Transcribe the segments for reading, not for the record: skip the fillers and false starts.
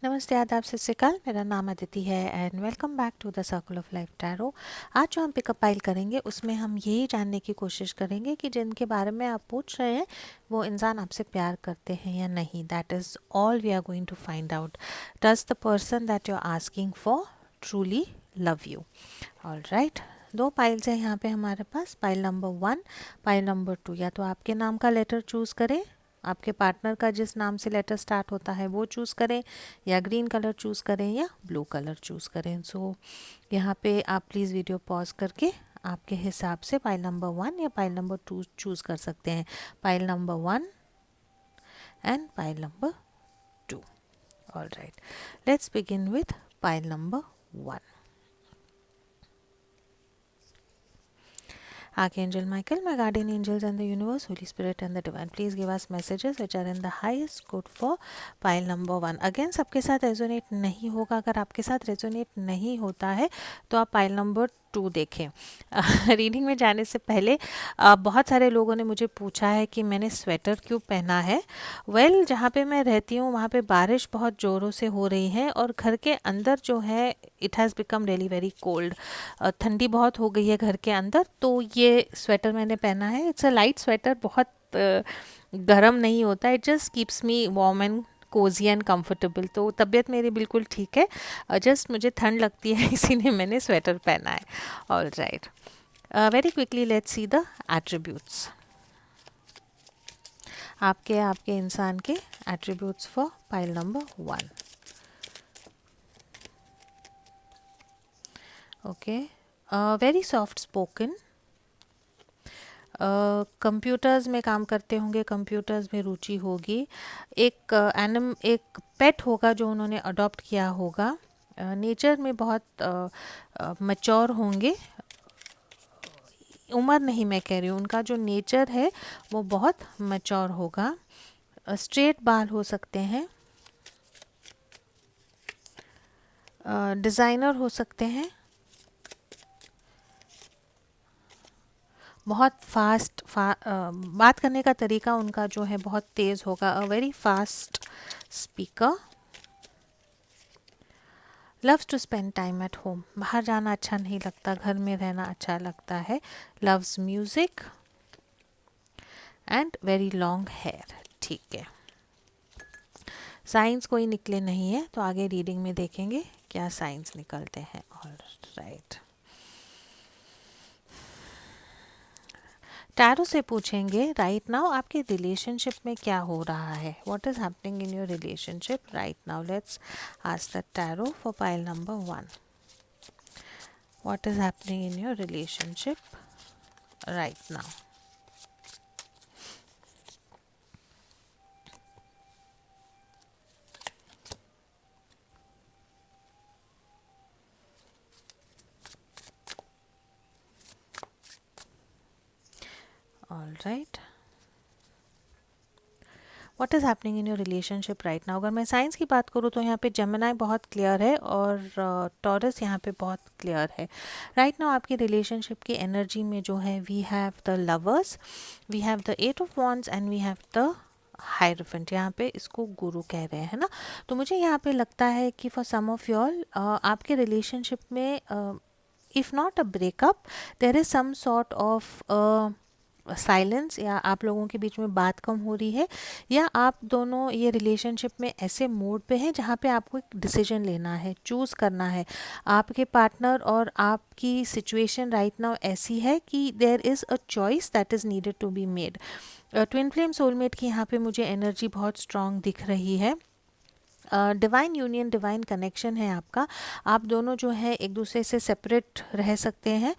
नमस्ते, आदाब, सत श्री अकाल। मेरा नाम अदिति है and welcome back to the circle of life tarot. आज जो हम पिकअप पाइल करेंगे उसमें हम यही जानने की कोशिश करेंगे कि जिनके बारे में आप पूछ रहे हैं वो इंसान आपसे प्यार करते हैं या नहीं। That is all we are going to find out. Does the person that you are asking for truly love you? All right, दो पाइल्स हैं यहाँ पे हमारे पास, पाइल नंबर 1, पाइल नंबर 2। या तो आपके नाम का लेटर चूज़ करें, आपके पार्टनर का जिस नाम से लेटर स्टार्ट होता है वो चूज़ करें, या ग्रीन कलर चूज़ करें या ब्लू कलर चूज़ करें। सो यहाँ पे आप प्लीज़ वीडियो पॉज करके आपके हिसाब से पाइल नंबर 1 या पाइल नंबर 2 चूज़ कर सकते हैं। Pile number 1 and pile number 2। All right, let's begin with pile number 1। Archangel Michael, my guardian angels and the universe, Holy Spirit and the divine, please give us messages which are in the highest good for pile number 1. Again, सबके साथ resonate नहीं होगा। अगर आपके साथ resonate नहीं होता है तो आप पाइल नंबर 2 देखें। रीडिंग में जाने से पहले बहुत सारे लोगों ने मुझे पूछा है कि मैंने स्वेटर क्यों पहना है। वेल, जहाँ पे मैं रहती हूँ वहाँ पे बारिश बहुत ज़ोरों से हो रही है और घर के अंदर जो है it has become really very cold. ठंडी बहुत हो गई है घर के अंदर, तो ये स्वेटर मैंने पहना है। इट्स अ लाइट स्वेटर, बहुत गर्म नहीं होता। It just keeps me warm and Cozi and comfortable. तो तबीयत मेरी बिल्कुल ठीक है, जस्ट मुझे ठंड लगती है इसीलिए मैंने स्वेटर पहना है। All right, very quickly let's see the attributes. आपके इंसान के attributes for pile number 1। Okay, very soft spoken, computers में काम करते होंगे, कंप्यूटर्स में रुचि होगी। एक एक पेट होगा जो उन्होंने अडॉप्ट किया होगा। नेचर में बहुत मैच्योर होंगे। उम्र नहीं मैं कह रही हूँ, उनका जो नेचर है वो बहुत मैच्योर होगा। स्ट्रेट बाल हो सकते हैं, डिज़ाइनर हो सकते हैं, बहुत बात करने का तरीका उनका जो है बहुत तेज़ होगा। A very fast speaker. Loves to spend time at home, बाहर जाना अच्छा नहीं लगता, घर में रहना अच्छा लगता है। Loves music and very long hair. ठीक है, साइंस कोई निकले नहीं है तो आगे रीडिंग में देखेंगे क्या साइंस निकलते हैं। ऑल राइट, टैरो से पूछेंगे राइट नाउ आपके रिलेशनशिप में क्या हो रहा है। What is happening in your relationship right now. Let's ask the tarot for pile number 1। What is happening in your relationship right now. All right, what is happening in your relationship right now. अगर मैं science की बात करूँ तो यहाँ पे Gemini बहुत clear है और टॉरस यहाँ पे बहुत क्लियर है। राइट नाउ आपकी रिलेशनशिप की एनर्जी में जो है we have the lovers, we have the 8 of wands and we have the hierophant. यहाँ पे इसको गुरु कह रहे हैं ना। तो मुझे यहाँ पे लगता है कि फॉर सम ऑफ यॉल आपके रिलेशनशिप में if not a breakup, there is some sort of silence, या आप लोगों के बीच में बात कम हो रही है, या आप दोनों ये रिलेशनशिप में ऐसे मोड पे हैं जहाँ पे आपको एक डिसीजन लेना है, चूज़ करना है। आपके पार्टनर और आपकी सिचुएशन राइट नाउ ऐसी है कि there is a choice that is needed to be made. Twin flame soulmate की यहाँ पे मुझे एनर्जी बहुत स्ट्रांग दिख रही है। डिवाइन यूनियन, डिवाइन कनेक्शन है आपका। आप दोनों जो है एक दूसरे से सेपरेट रह सकते हैं।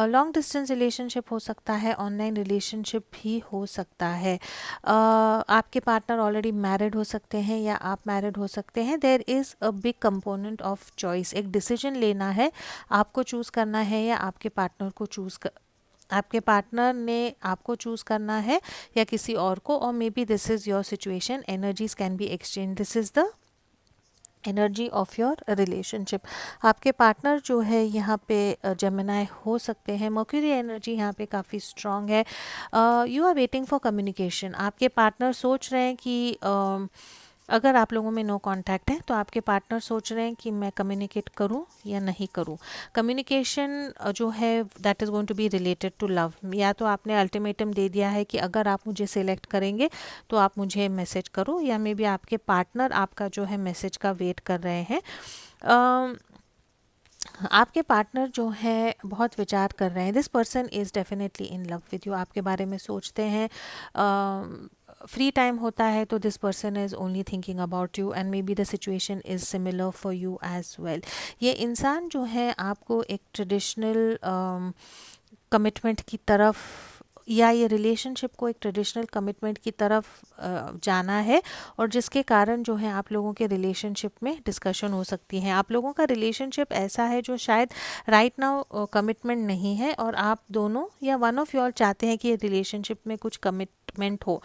लॉन्ग डिस्टेंस रिलेशनशिप हो सकता है, ऑनलाइन रिलेशनशिप भी हो सकता है। आपके पार्टनर ऑलरेडी मैरिड हो सकते हैं या आप मैरिड हो सकते हैं। There is a big component of choice, एक डिसीजन लेना है, आपको चूज़ करना है या आपके पार्टनर को आपके पार्टनर ने आपको चूज़ करना है या किसी और को, और may be this is your situation. Energies can be exchange, this is the energy of your relationship. आपके पार्टनर जो है यहाँ पे जेमिनाई हो सकते हैं। मर्क्यूरी एनर्जी यहाँ पे काफ़ी स्ट्रॉन्ग है। You are waiting for communication. आपके पार्टनर सोच रहे हैं कि अगर आप लोगों में नो कांटेक्ट है तो आपके पार्टनर सोच रहे हैं कि मैं कम्युनिकेट करूं या नहीं करूं। कम्युनिकेशन जो है that is going to be related to love. या तो आपने अल्टीमेटम दे दिया है कि अगर आप मुझे सिलेक्ट करेंगे तो आप मुझे मैसेज करो, या मे बी आपके पार्टनर आपका जो है मैसेज का वेट कर रहे हैं। आपके पार्टनर जो है बहुत विचार कर रहे हैं। This person is definitely in love with you, आपके बारे में सोचते हैं। फ्री टाइम होता है तो this person is only thinking about you and maybe the situation is similar for you as well. ये इंसान जो है आपको एक ट्रेडिशनल कमिटमेंट की तरफ, या ये रिलेशनशिप को एक ट्रेडिशनल कमिटमेंट की तरफ जाना है, और जिसके कारण जो है आप लोगों के रिलेशनशिप में डिस्कशन हो सकती है। आप लोगों का रिलेशनशिप ऐसा है जो शायद राइट नाउ कमिटमेंट नहीं है, और आप दोनों या वन ऑफ यू ऑल चाहते हैं कि ये रिलेशनशिप में कुछ कमिटमेंट हो।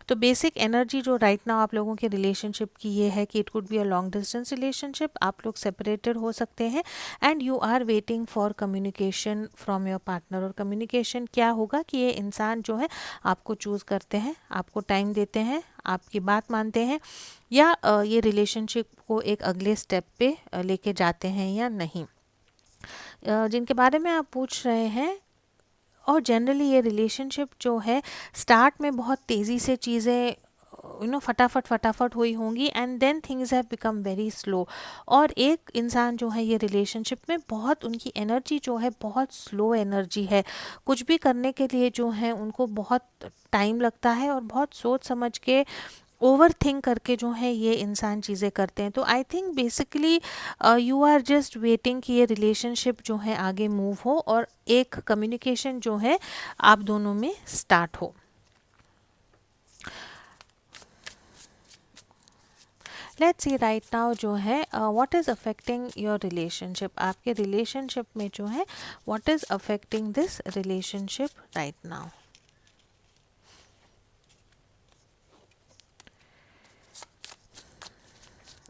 तो बेसिक एनर्जी जो राइट नाउ आप लोगों के रिलेशनशिप की ये है कि it could be a long distance relationship, आप लोग सेपरेटेड हो सकते हैं, and you are waiting for communication from your partner. और कम्युनिकेशन क्या होगा कि ये इंसान जो है आपको चूज़ करते हैं, आपको टाइम देते हैं, आपकी बात मानते हैं, या ये रिलेशनशिप को एक अगले स्टेप पे लेके जाते हैं या नहीं। जिनके बारे में आप पूछ रहे हैं, और जनरली ये रिलेशनशिप जो है स्टार्ट में बहुत तेज़ी से चीज़ें फटाफट फटाफट हुई होंगी, and then things have become very slow. और एक इंसान जो है ये रिलेशनशिप में बहुत, उनकी एनर्जी जो है बहुत स्लो एनर्जी है। कुछ भी करने के लिए जो है उनको बहुत टाइम लगता है, और बहुत सोच समझ के ओवर थिंक करके जो है ये इंसान चीज़ें करते हैं। तो I think basically you are just waiting कि ये रिलेशनशिप जो है आगे मूव हो, और एक कम्युनिकेशन जो है आप दोनों में स्टार्ट हो। लेट्स सी राइट नाउ जो है what is affecting your relationship, आपके रिलेशनशिप में जो है what is affecting this relationship right now.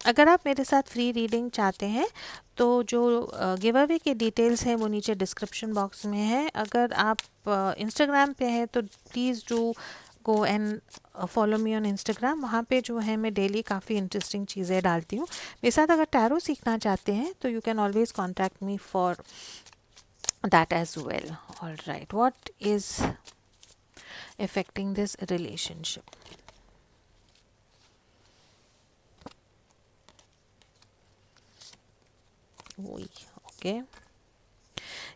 अगर आप मेरे साथ फ्री रीडिंग चाहते हैं तो जो गिव अवे के डिटेल्स हैं वो नीचे डिस्क्रिप्शन बॉक्स में है। अगर आप इंस्टाग्राम पे हैं तो please do go and follow me on Instagram. वहाँ पे जो है मैं डेली काफ़ी इंटरेस्टिंग चीज़ें डालती हूँ। मेरे साथ अगर टैरो सीखना चाहते हैं तो you can always contact me for that as well. All right, what is affecting this relationship? Okay,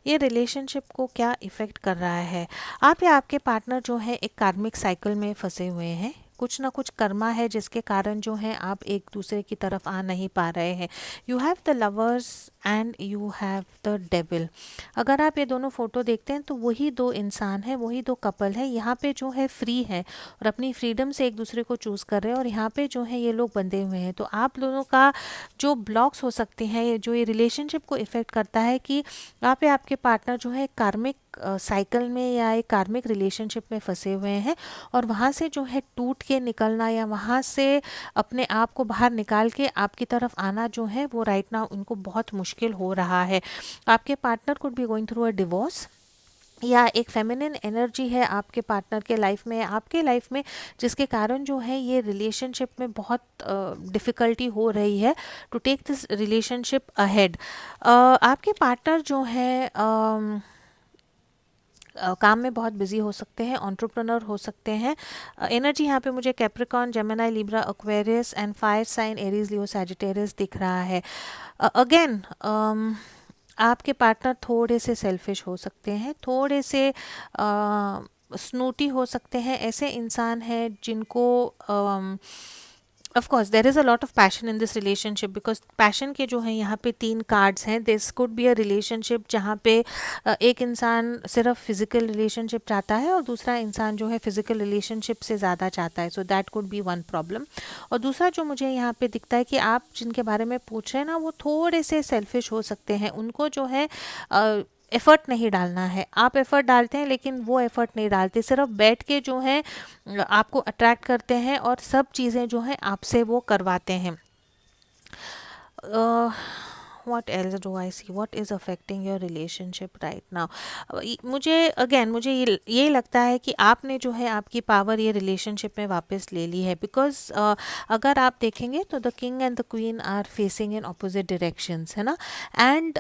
ये रिलेशनशिप को क्या इफ़ेक्ट कर रहा है? आप या आपके पार्टनर जो है एक कार्मिक साइकिल में फंसे हुए हैं। कुछ ना कुछ कर्मा है जिसके कारण जो है आप एक दूसरे की तरफ आ नहीं पा रहे हैं। You have the lovers and you have the devil. अगर आप ये दोनों फोटो देखते हैं तो वही दो इंसान है, वही दो कपल है। यहाँ पे जो है फ्री है और अपनी फ्रीडम से एक दूसरे को चूज़ कर रहे हैं, और यहाँ पे जो है ये लोग बंधे हुए हैं। तो आप दोनों का जो ब्लॉक्स हो सकते हैं, जो ये रिलेशनशिप को इफ़ेक्ट करता है कि आप या आपके पार्टनर जो है कार्मिक साइकिल में या एक कार्मिक रिलेशनशिप में फंसे हुए हैं, और वहाँ से जो है टूट के निकलना या वहाँ से अपने आप को बाहर निकाल के आपकी तरफ आना जो है वो राइट नाउ उनको बहुत मुश्किल हो रहा है। आपके partner could be going through a divorce, या एक फेमिनिन एनर्जी है आपके पार्टनर के लाइफ में, आपके लाइफ में, जिसके कारण जो है ये रिलेशनशिप में बहुत डिफ़िकल्टी हो रही है to take this relationship ahead. आपके पार्टनर जो है काम में बहुत बिजी हो सकते हैं, एंटरप्रेन्योर हो सकते हैं। एनर्जी यहाँ पे मुझे Capricorn, Gemini, Libra, Aquarius and fire sign Aries, Leo, Sagittarius दिख रहा है। अगेन आपके पार्टनर थोड़े से सेल्फिश हो सकते हैं, थोड़े से स्नूटी हो सकते हैं। ऐसे इंसान हैं जिनको of course there is a lot of passion in this relationship, because passion के जो है यहाँ पे 3 कार्ड्स हैं। This could be a relationship जहाँ पे एक इंसान सिर्फ फिजिकल रिलेशनशिप चाहता है और दूसरा इंसान जो है फिजिकल रिलेशनशिप से ज़्यादा चाहता है। So that could B one problem. और दूसरा जो मुझे यहाँ पे दिखता है कि आप जिनके बारे में पूछ रहे हैं ना, वो थोड़े से सेल्फिश हो सकते हैं। उनको जो है एफ़र्ट नहीं डालना है। आप एफ़र्ट डालते हैं लेकिन वो एफ़र्ट नहीं डालते, सिर्फ बैठ के जो है आपको अट्रैक्ट करते हैं और सब चीज़ें जो हैं आपसे वो करवाते हैं। what else do I see? What is affecting your relationship right now? मुझे ये लगता है कि आपने जो है आपकी पावर ये रिलेशनशिप में वापस ले ली है, बिकॉज अगर आप देखेंगे तो the king and the queen are facing in opposite directions, है ना. And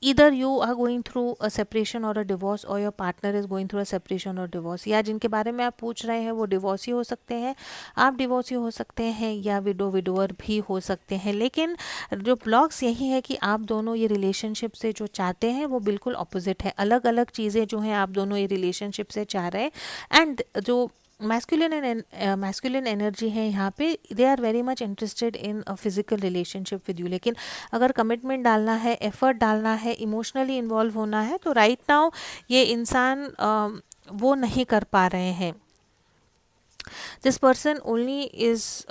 either you are going through a separation or a divorce, or your partner is going through a separation or divorce. या जिनके बारे में आप पूछ रहे हैं वो डिवोर्सी हो सकते हैं, आप डिवोर्सी हो सकते हैं, या विडोअर भी हो सकते हैं. लेकिन जो ब्लॉक्स यही है कि आप दोनों ये रिलेशनशिप से जो चाहते हैं वो बिल्कुल अपोजिट है. अलग अलग चीज़ें जो हैं आप दोनों ये रिलेशनशिप से चाह रहे हैं. एंड जो मैस्कुलिन एनर्जी है यहाँ पे, they are very much interested in a physical relationship with you. लेकिन अगर कमिटमेंट डालना है, एफर्ट डालना है, इमोशनली इन्वॉल्व होना है, तो राइट नाउ ये इंसान वो नहीं कर पा रहे हैं. This person only is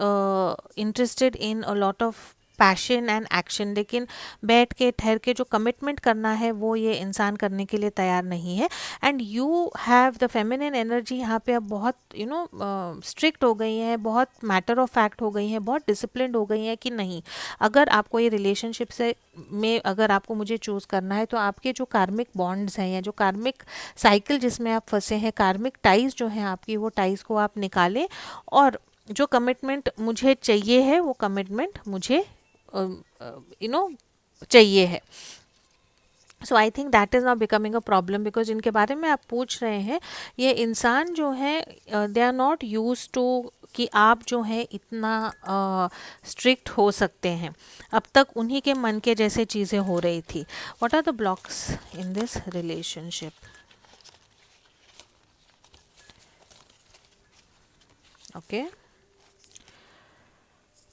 interested in a lot of passion and action, लेकिन बैठ के ठहर के जो कमिटमेंट करना है वो ये इंसान करने के लिए तैयार नहीं है. And you have the feminine energy यहाँ पे अब बहुत स्ट्रिक्ट हो गई है, बहुत मैटर ऑफ फैक्ट हो गई हैं, बहुत डिसिप्लिन्ड हो गई हैं कि नहीं, अगर आपको ये रिलेशनशिप से में अगर आपको मुझे चूज़ करना है तो आपके जो कार्मिक बॉन्ड्स हैं या जो कार्मिक साइकिल जिसमें आप फंसे हैं, कार्मिक टाइज जो हैं आपकी, वो टाइज को आप निकालें, और जो कमिटमेंट मुझे चाहिए है वो कमिटमेंट मुझे चाहिए है. So I think that is not becoming a problem, because इनके बारे में आप पूछ रहे हैं, ये इंसान जो है they are not used to कि आप जो है इतना स्ट्रिक्ट हो सकते हैं. अब तक उन्हीं के मन के जैसे चीज़ें हो रही थी. What are the blocks in this relationship? Okay,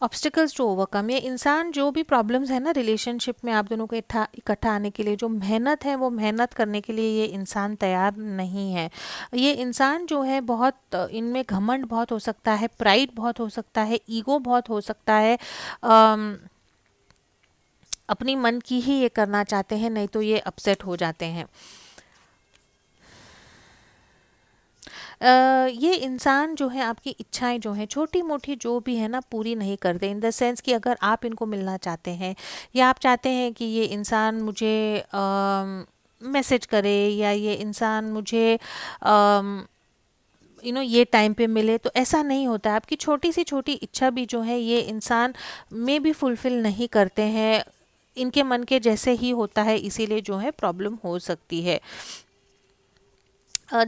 obstacles to overcome. ये इंसान जो भी प्रॉब्लम्स है ना रिलेशनशिप में आप दोनों को इकट्ठा आने के लिए, जो मेहनत है वो मेहनत करने के लिए ये इंसान तैयार नहीं है. ये इंसान जो है बहुत इनमें घमंड बहुत हो सकता है, प्राइड बहुत हो सकता है, ईगो बहुत हो सकता है. अपनी मन की ही ये करना चाहते हैं, नहीं तो ये अपसेट हो जाते हैं. ये इंसान जो है आपकी इच्छाएं जो हैं छोटी मोटी जो भी है ना पूरी नहीं करते. इन द सेंस कि अगर आप इनको मिलना चाहते हैं या आप चाहते हैं कि ये इंसान मुझे मैसेज करे, या ये इंसान मुझे ये टाइम पे मिले, तो ऐसा नहीं होता है. आपकी छोटी सी छोटी इच्छा भी जो है ये इंसान में भी फुलफिल नहीं करते हैं, इनके मन के जैसे ही होता है, इसीलिए जो है प्रॉब्लम हो सकती है.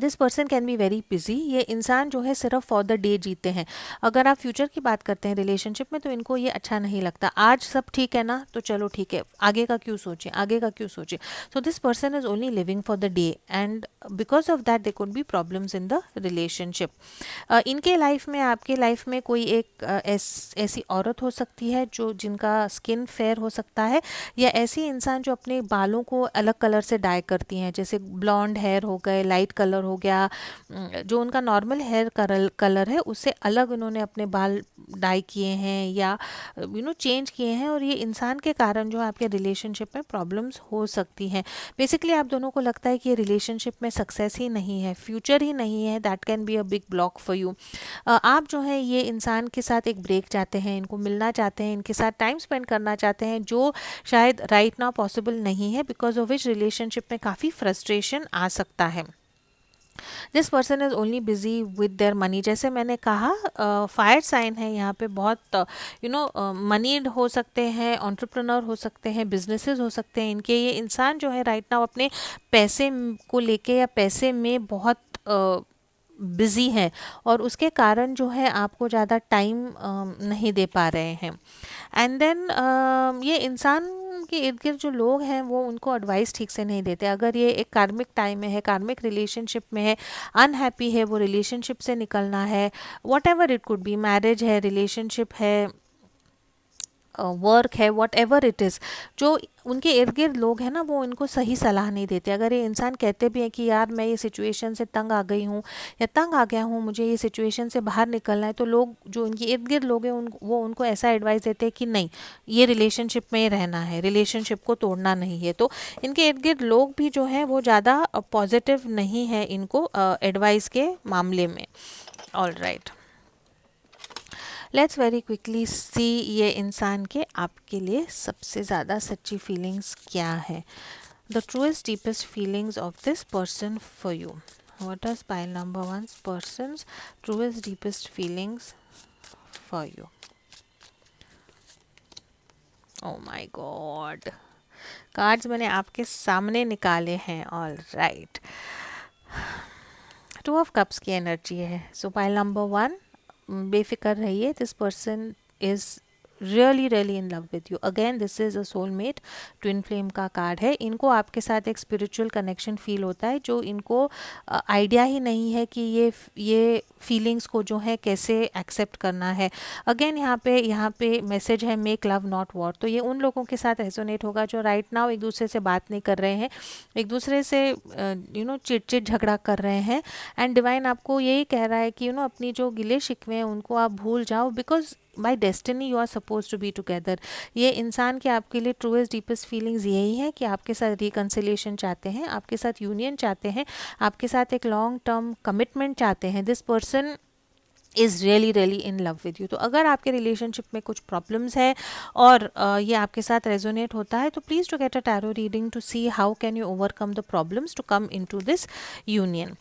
This person can be very busy. ये इंसान जो है सिर्फ फॉर द डे जीते हैं. अगर आप फ्यूचर की बात करते हैं रिलेशनशिप में, तो इनको ये अच्छा नहीं लगता. आज सब ठीक है ना, तो चलो ठीक है, आगे का क्यों सोचें, आगे का क्यों सोचें. सो this person is only living for the day, and because of that they could be problems in the relationship. इनके लाइफ में, आपके लाइफ में कोई एक ऐसी औरत हो सकती है जो जिनका स्किन फेयर हो सकता है, या ऐसी इंसान जो अपने बालों को अलग कलर से डाई करती हैं, जैसे ब्लॉन्ड हेयर हो गए, लाइट कलर हो गया, जो उनका नॉर्मल हेयर कलर है उससे अलग उन्होंने अपने बाल डाई किए हैं या चेंज किए हैं, और ये इंसान के कारण जो आपके रिलेशनशिप में प्रॉब्लम्स हो सकती हैं. बेसिकली आप दोनों को लगता है कि ये रिलेशनशिप में सक्सेस ही नहीं है, फ्यूचर ही नहीं है. That can be a big block for you. आप जो है ये इंसान के साथ एक ब्रेक चाहते हैं, इनको मिलना चाहते हैं, इनके साथ टाइम स्पेंड करना चाहते हैं, जो शायद राइट नाउ पॉसिबल नहीं है, बिकॉज ऑफ विच रिलेशनशिप में काफ़ी फ्रस्ट्रेशन आ सकता है. This person is only busy with their money. जैसे मैंने कहा, फायर साइन है यहाँ पे, बहुत मनीड हो सकते हैं, एंटरप्रेन्योर हो सकते हैं, बिजनेसेस हो सकते हैं इनके. ये इंसान जो है राइट नाउ अपने पैसे को लेके या पैसे में बहुत बिज़ी हैं, और उसके कारण जो है आपको ज़्यादा टाइम नहीं दे पा रहे हैं. एंड देन ये इंसान के इर्द गिर्द जो लोग हैं वो उनको एडवाइस ठीक से नहीं देते. अगर ये एक कार्मिक टाइम में है, कार्मिक रिलेशनशिप में है, अनहैप्पी है, वो रिलेशनशिप से निकलना है, what ever it could B, marriage है, रिलेशनशिप है, वर्क है, वॉट एवर इट इज़, जो उनके इर्द गिर्द लोग हैं ना वो उनको सही सलाह नहीं देते. अगर ये इंसान कहते भी हैं कि यार मैं ये सिचुएशन से तंग आ गई हूँ या तंग आ गया हूँ, मुझे ये सिचुएशन से बाहर निकलना है, तो लोग जो उनके इर्द गिर्द लोग हैं वो उनको ऐसा एडवाइस देते हैं कि नहीं, ये रिलेशनशिप में रहना है, रिलेशनशिप को तोड़ना नहीं है. तो इनके इर्द गिर्द लोग भी जो हैं वो ज़्यादा पॉजिटिव नहीं है इनको एडवाइस के मामले में. All right. Let's very quickly see ये इंसान के आपके लिए सबसे ज़्यादा सच्ची फीलिंग्स क्या है. The truest deepest feelings of this person for you. What does pile number one's person's truest deepest feelings for you? Oh my God. Cards मैंने आपके सामने निकाले हैं. All right, two of cups की एनर्जी है. सो pile number one, बेफिक्र रहिए. This person is really really in love with you. Again this is a soulmate, twin flame का कार्ड है. इनको आपके साथ एक स्पिरिचुअल कनेक्शन फील होता है जो इनको आइडिया ही नहीं है कि ये फीलिंग्स को जो है कैसे एक्सेप्ट करना है. अगेन यहाँ पे मैसेज है मेक लव नॉट वॉर. तो ये उन लोगों के साथ रेजोनेट होगा जो राइट नाउ एक दूसरे से बात नहीं कर रहे हैं, एक दूसरे से चिट झगड़ा कर रहे हैं. एंड डिवाइन आपको यही कह रहा है कि अपनी जो गिले शिकवे हैं उनको आप भूल जाओ, because by destiny you are suppose to be together. ये इंसान के आपके लिए ट्रूएस्ट डीपेस्ट फीलिंग्स यही है कि आपके साथ रिकन्सिलिएशन चाहते हैं, आपके साथ यूनियन चाहते हैं, आपके साथ एक लॉन्ग टर्म कमिटमेंट चाहते हैं. This person is really really in love with you. तो अगर आपके रिलेशनशिप में कुछ प्रॉब्लम्स है और ये आपके साथ रेजोनेट होता है, तो please to get a tarot reading to see how can you overcome the problems to come in to this union.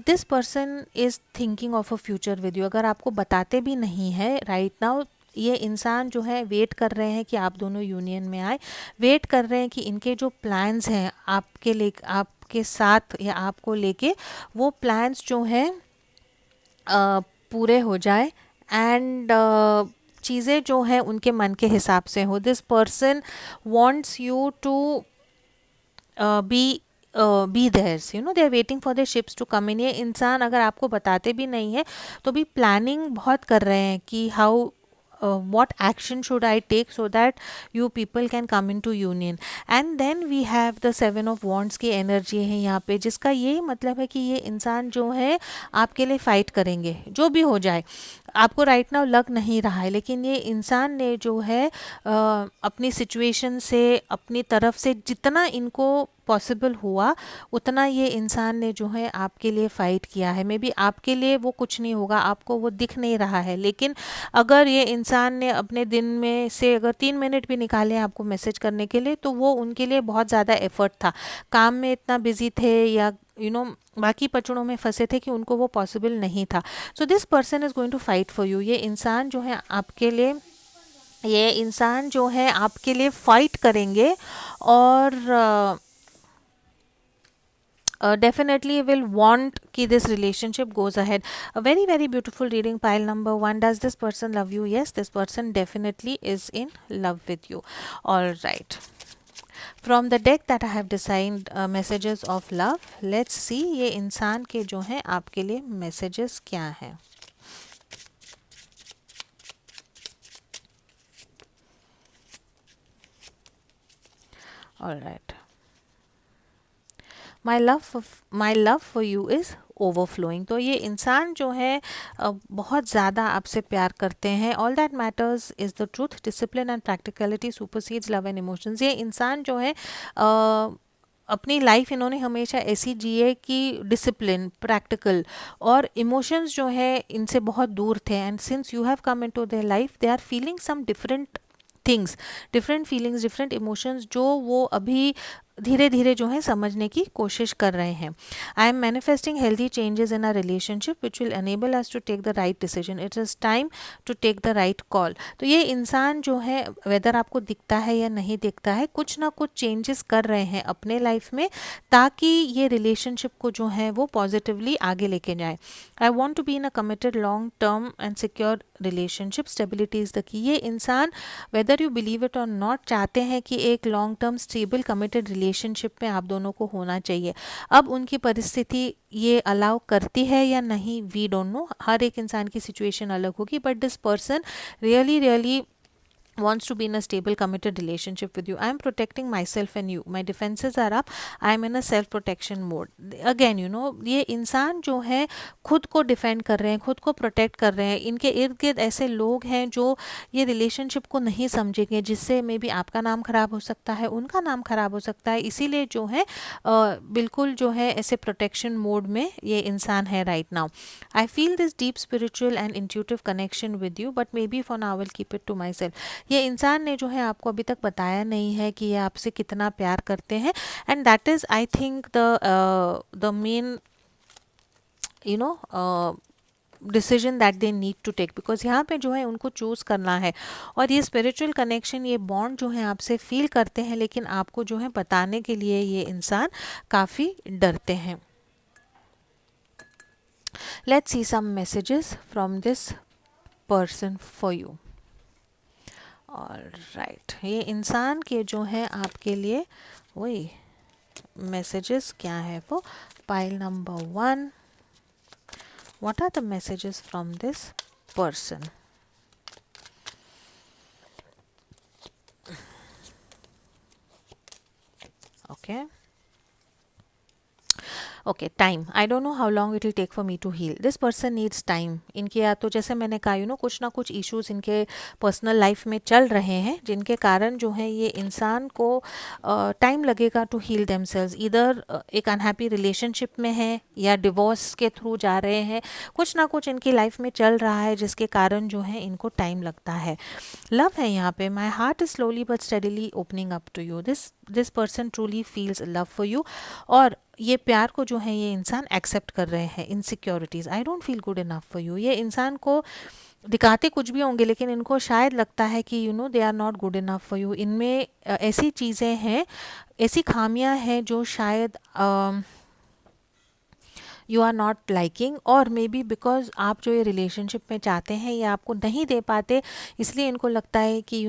This person is thinking of a future with you. अगर आपको बताते भी नहीं है राइट नाउ, ये इंसान जो है वेट कर रहे हैं कि आप दोनों यूनियन में आए, वेट कर रहे हैं कि इनके जो प्लान्स हैं आपके साथ या आपको लेके, वो प्लान्स जो हैं पूरे हो जाए एंड चीज़ें जो हैं उनके मन के हिसाब से हो. This person wants you to be theirs, they are waiting for the ships to come in. ये इंसान अगर आपको बताते भी नहीं है तो भी प्लानिंग बहुत कर रहे हैं कि how what action should I take so that you people can come into union. And then we have the 7 of wands की एनर्जी है यहाँ पे, जिसका ये मतलब है कि ये इंसान जो है आपके लिए फ़ाइट करेंगे जो भी हो जाए. आपको राइट नाउ लग नहीं रहा है, लेकिन ये इंसान ने जो है अपनी सिचुएशन से, अपनी तरफ से जितना इनको पॉसिबल हुआ उतना ये इंसान ने जो है आपके लिए फ़ाइट किया है. मे बी आपके लिए वो कुछ नहीं होगा, आपको वो दिख नहीं रहा है, लेकिन अगर ये इंसान ने अपने दिन में से अगर 3 मिनट भी निकाले आपको मैसेज करने के लिए, तो वो उनके लिए बहुत ज़्यादा एफर्ट था. काम में इतना बिजी थे या बाकी पचड़ों में फंसे थे कि उनको वो पॉसिबल नहीं था. So this person is going to fight for you. ये इंसान जो है आपके लिए फ़ाइट करेंगे और definitely will want कि this relationship goes ahead. A very very beautiful reading. Pile number 1, does this person love you? Yes, this person definitely is in love with you. All right, from the deck that I have designed messages of love, let's see ये इंसान के जो हैं आपके लिए messages क्या हैं. All right, my love for you is overflowing. तो ये इंसान जो है बहुत ज़्यादा आपसे प्यार करते हैं. All that matters is the truth. Discipline and practicality supersedes love and emotions. ये इंसान जो है अपनी लाइफ इन्होंने हमेशा ऐसी जी है कि डिसिप्लिन, प्रैक्टिकल और इमोशंस जो है इनसे बहुत दूर थे. And since you have come into their life, they are feeling some different things, different feelings, different emotions जो वो अभी धीरे धीरे जो है समझने की कोशिश कर रहे हैं. I am manifesting healthy changes in a relationship which will enable us to take the right decision. It is time to take the right call. तो ये इंसान जो है, वेदर आपको दिखता है या नहीं दिखता है, कुछ ना कुछ चेंजेस कर रहे हैं अपने लाइफ में ताकि ये रिलेशनशिप को जो है वो पॉजिटिवली आगे लेके जाए. I want to be in a committed long term and secure relationship. Stability is the key. ये इंसान whether you believe it or not चाहते हैं कि एक long term stable committed relationship में आप दोनों को होना चाहिए. अब उनकी परिस्थिति ये अलाउ करती है या नहीं, वी डोंट नो. हर एक इंसान की सिचुएशन अलग होगी, but this person really really wants to be in a stable committed relationship with you. I am protecting myself and you. My defenses are up. I am in a self protection mode. Again, you know, ये इंसान जो है खुद को defend कर रहे हैं, खुद को प्रोटेक्ट कर रहे हैं. इनके इर्द गिर्द ऐसे लोग हैं जो ये रिलेशनशिप को नहीं समझेंगे, जिससे मे बी आपका नाम खराब हो सकता है, उनका नाम खराब हो सकता है. इसीलिए जो है बिल्कुल जो है ऐसे प्रोटेक्शन मोड में ये इंसान है right now. I feel this deep spiritual and intuitive connection with you, but maybe for now will keep it to myself. ये इंसान ने जो है आपको अभी तक बताया नहीं है कि ये आपसे कितना प्यार करते हैं. And that is I think the main you know decision that they need to take, because यहाँ पे जो है उनको चूज़ करना है. और ये स्पिरिचुअल कनेक्शन, ये बॉन्ड जो है आपसे फील करते हैं, लेकिन आपको जो है बताने के लिए ये इंसान काफ़ी डरते हैं. Let's see some messages from this person for you. Right, ये इंसान के जो है आपके लिए वही मैसेजेस क्या है वो. Pile number 1, what are the messages from this person? Okay, time. I don't know how long it will take for me to heal. This person needs time. इनके या तो जैसे मैंने कहा कुछ ना कुछ इश्यूज इनके पर्सनल लाइफ में चल रहे हैं, जिनके कारण जो है ये इंसान को टाइम लगेगा टू हील देमसेल्व्स. इधर एक अनहैप्पी रिलेशनशिप में है या डिवोर्स के थ्रू जा रहे हैं. कुछ ना कुछ इनकी लाइफ में चल रहा है जिसके कारण जो है इनको टाइम लगता है. लव है यहाँ पे. My heart is slowly but steadily opening up to you. This person truly feels love for you. और ये प्यार को जो है ये इंसान एक्सेप्ट कर रहे हैं. Insecurities, I don't feel good enough for you. ये इंसान को दिखाते कुछ भी होंगे, लेकिन इनको शायद लगता है कि they are not good enough for you. इनमें ऐसी चीज़ें हैं, ऐसी खामियां हैं जो शायद यू आर नॉट लाइकिंग, और मे बी बिकॉज आप जो ये रिलेशनशिप में चाहते हैं ये आपको नहीं दे पाते, इसलिए इनको लगता है कि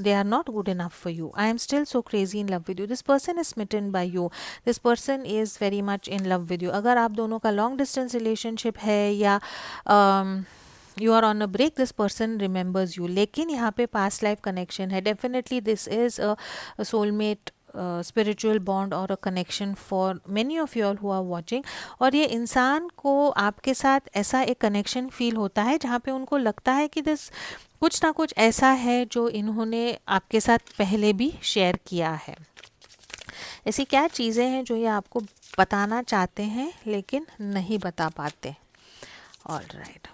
they are not good enough for you. I am still so crazy in love with you. This person is smitten by you. This person is very much in love with you. अगर आप दोनों का long distance relationship है या you are on a break, this person remembers you. लेकिन यहाँ पे past life connection है. Definitely this is a soulmate spiritual bond or a connection for many of you all who are watching. और ये इंसान को आपके साथ ऐसा एक कनेक्शन फील होता है जहाँ पे उनको लगता है कि दिस कुछ ना कुछ ऐसा है जो इन्होंने आपके साथ पहले भी शेयर किया है. ऐसी क्या चीज़ें हैं जो ये आपको बताना चाहते हैं लेकिन नहीं बता पाते. Alright,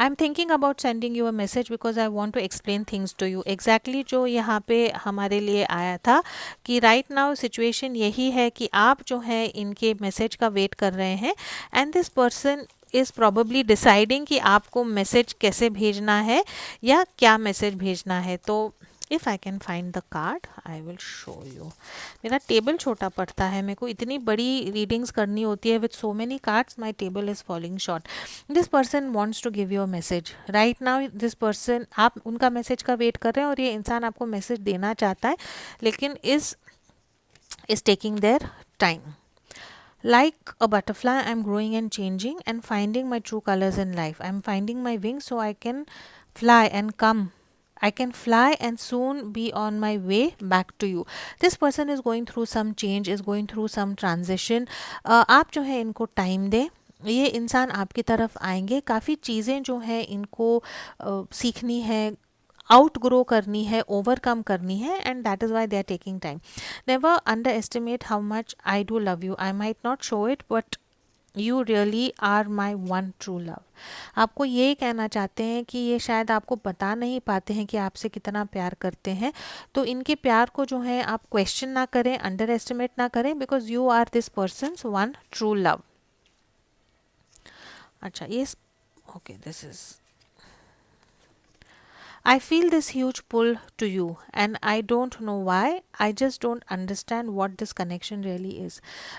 I'm thinking about sending you a message because I want to explain things to you. Exactly जो यहाँ पे हमारे लिए आया था कि right now situation यही है कि आप जो है इनके मैसेज का वेट कर रहे हैं, and this person is probably deciding कि आपको मैसेज कैसे भेजना है या क्या मैसेज भेजना है. तो if I can find the card I will show you. मेरा टेबल छोटा पड़ता है, मेरे को इतनी बड़ी रीडिंग्स करनी होती है with so many cards. My table is falling short. This person wants to give you a message right now. This person, आप उनका मैसेज का वेट कर रहे हैं और ये इंसान आपको मैसेज देना चाहता है, लेकिन is taking their time. Like a butterfly, I'm growing and changing and finding my true colors in life. I'm finding my wings so I can fly and come. I can fly and soon be on my way back to you. This person is going through some change, is going through some transition. आप जो है इनको time दें. ये इंसान आपकी तरफ आएंगे. काफ़ी चीज़ें जो है इनको सीखनी है, आउट ग्रो करनी है, ओवरकम करनी है, and that is why they are taking time. Never underestimate how much I do love you. I might not show it but you really are my one true love. आपको ये कहना चाहते हैं कि ये शायद आपको बता नहीं पाते हैं कि आपसे कितना प्यार करते हैं. तो इनके प्यार को जो है आप क्वेश्चन ना करें, अंडर एस्टिमेट ना करें, because you are this person's one true love. अच्छा, ये okay, this is I feel this huge pull to you and I don't know why. I just don't understand what this connection really is.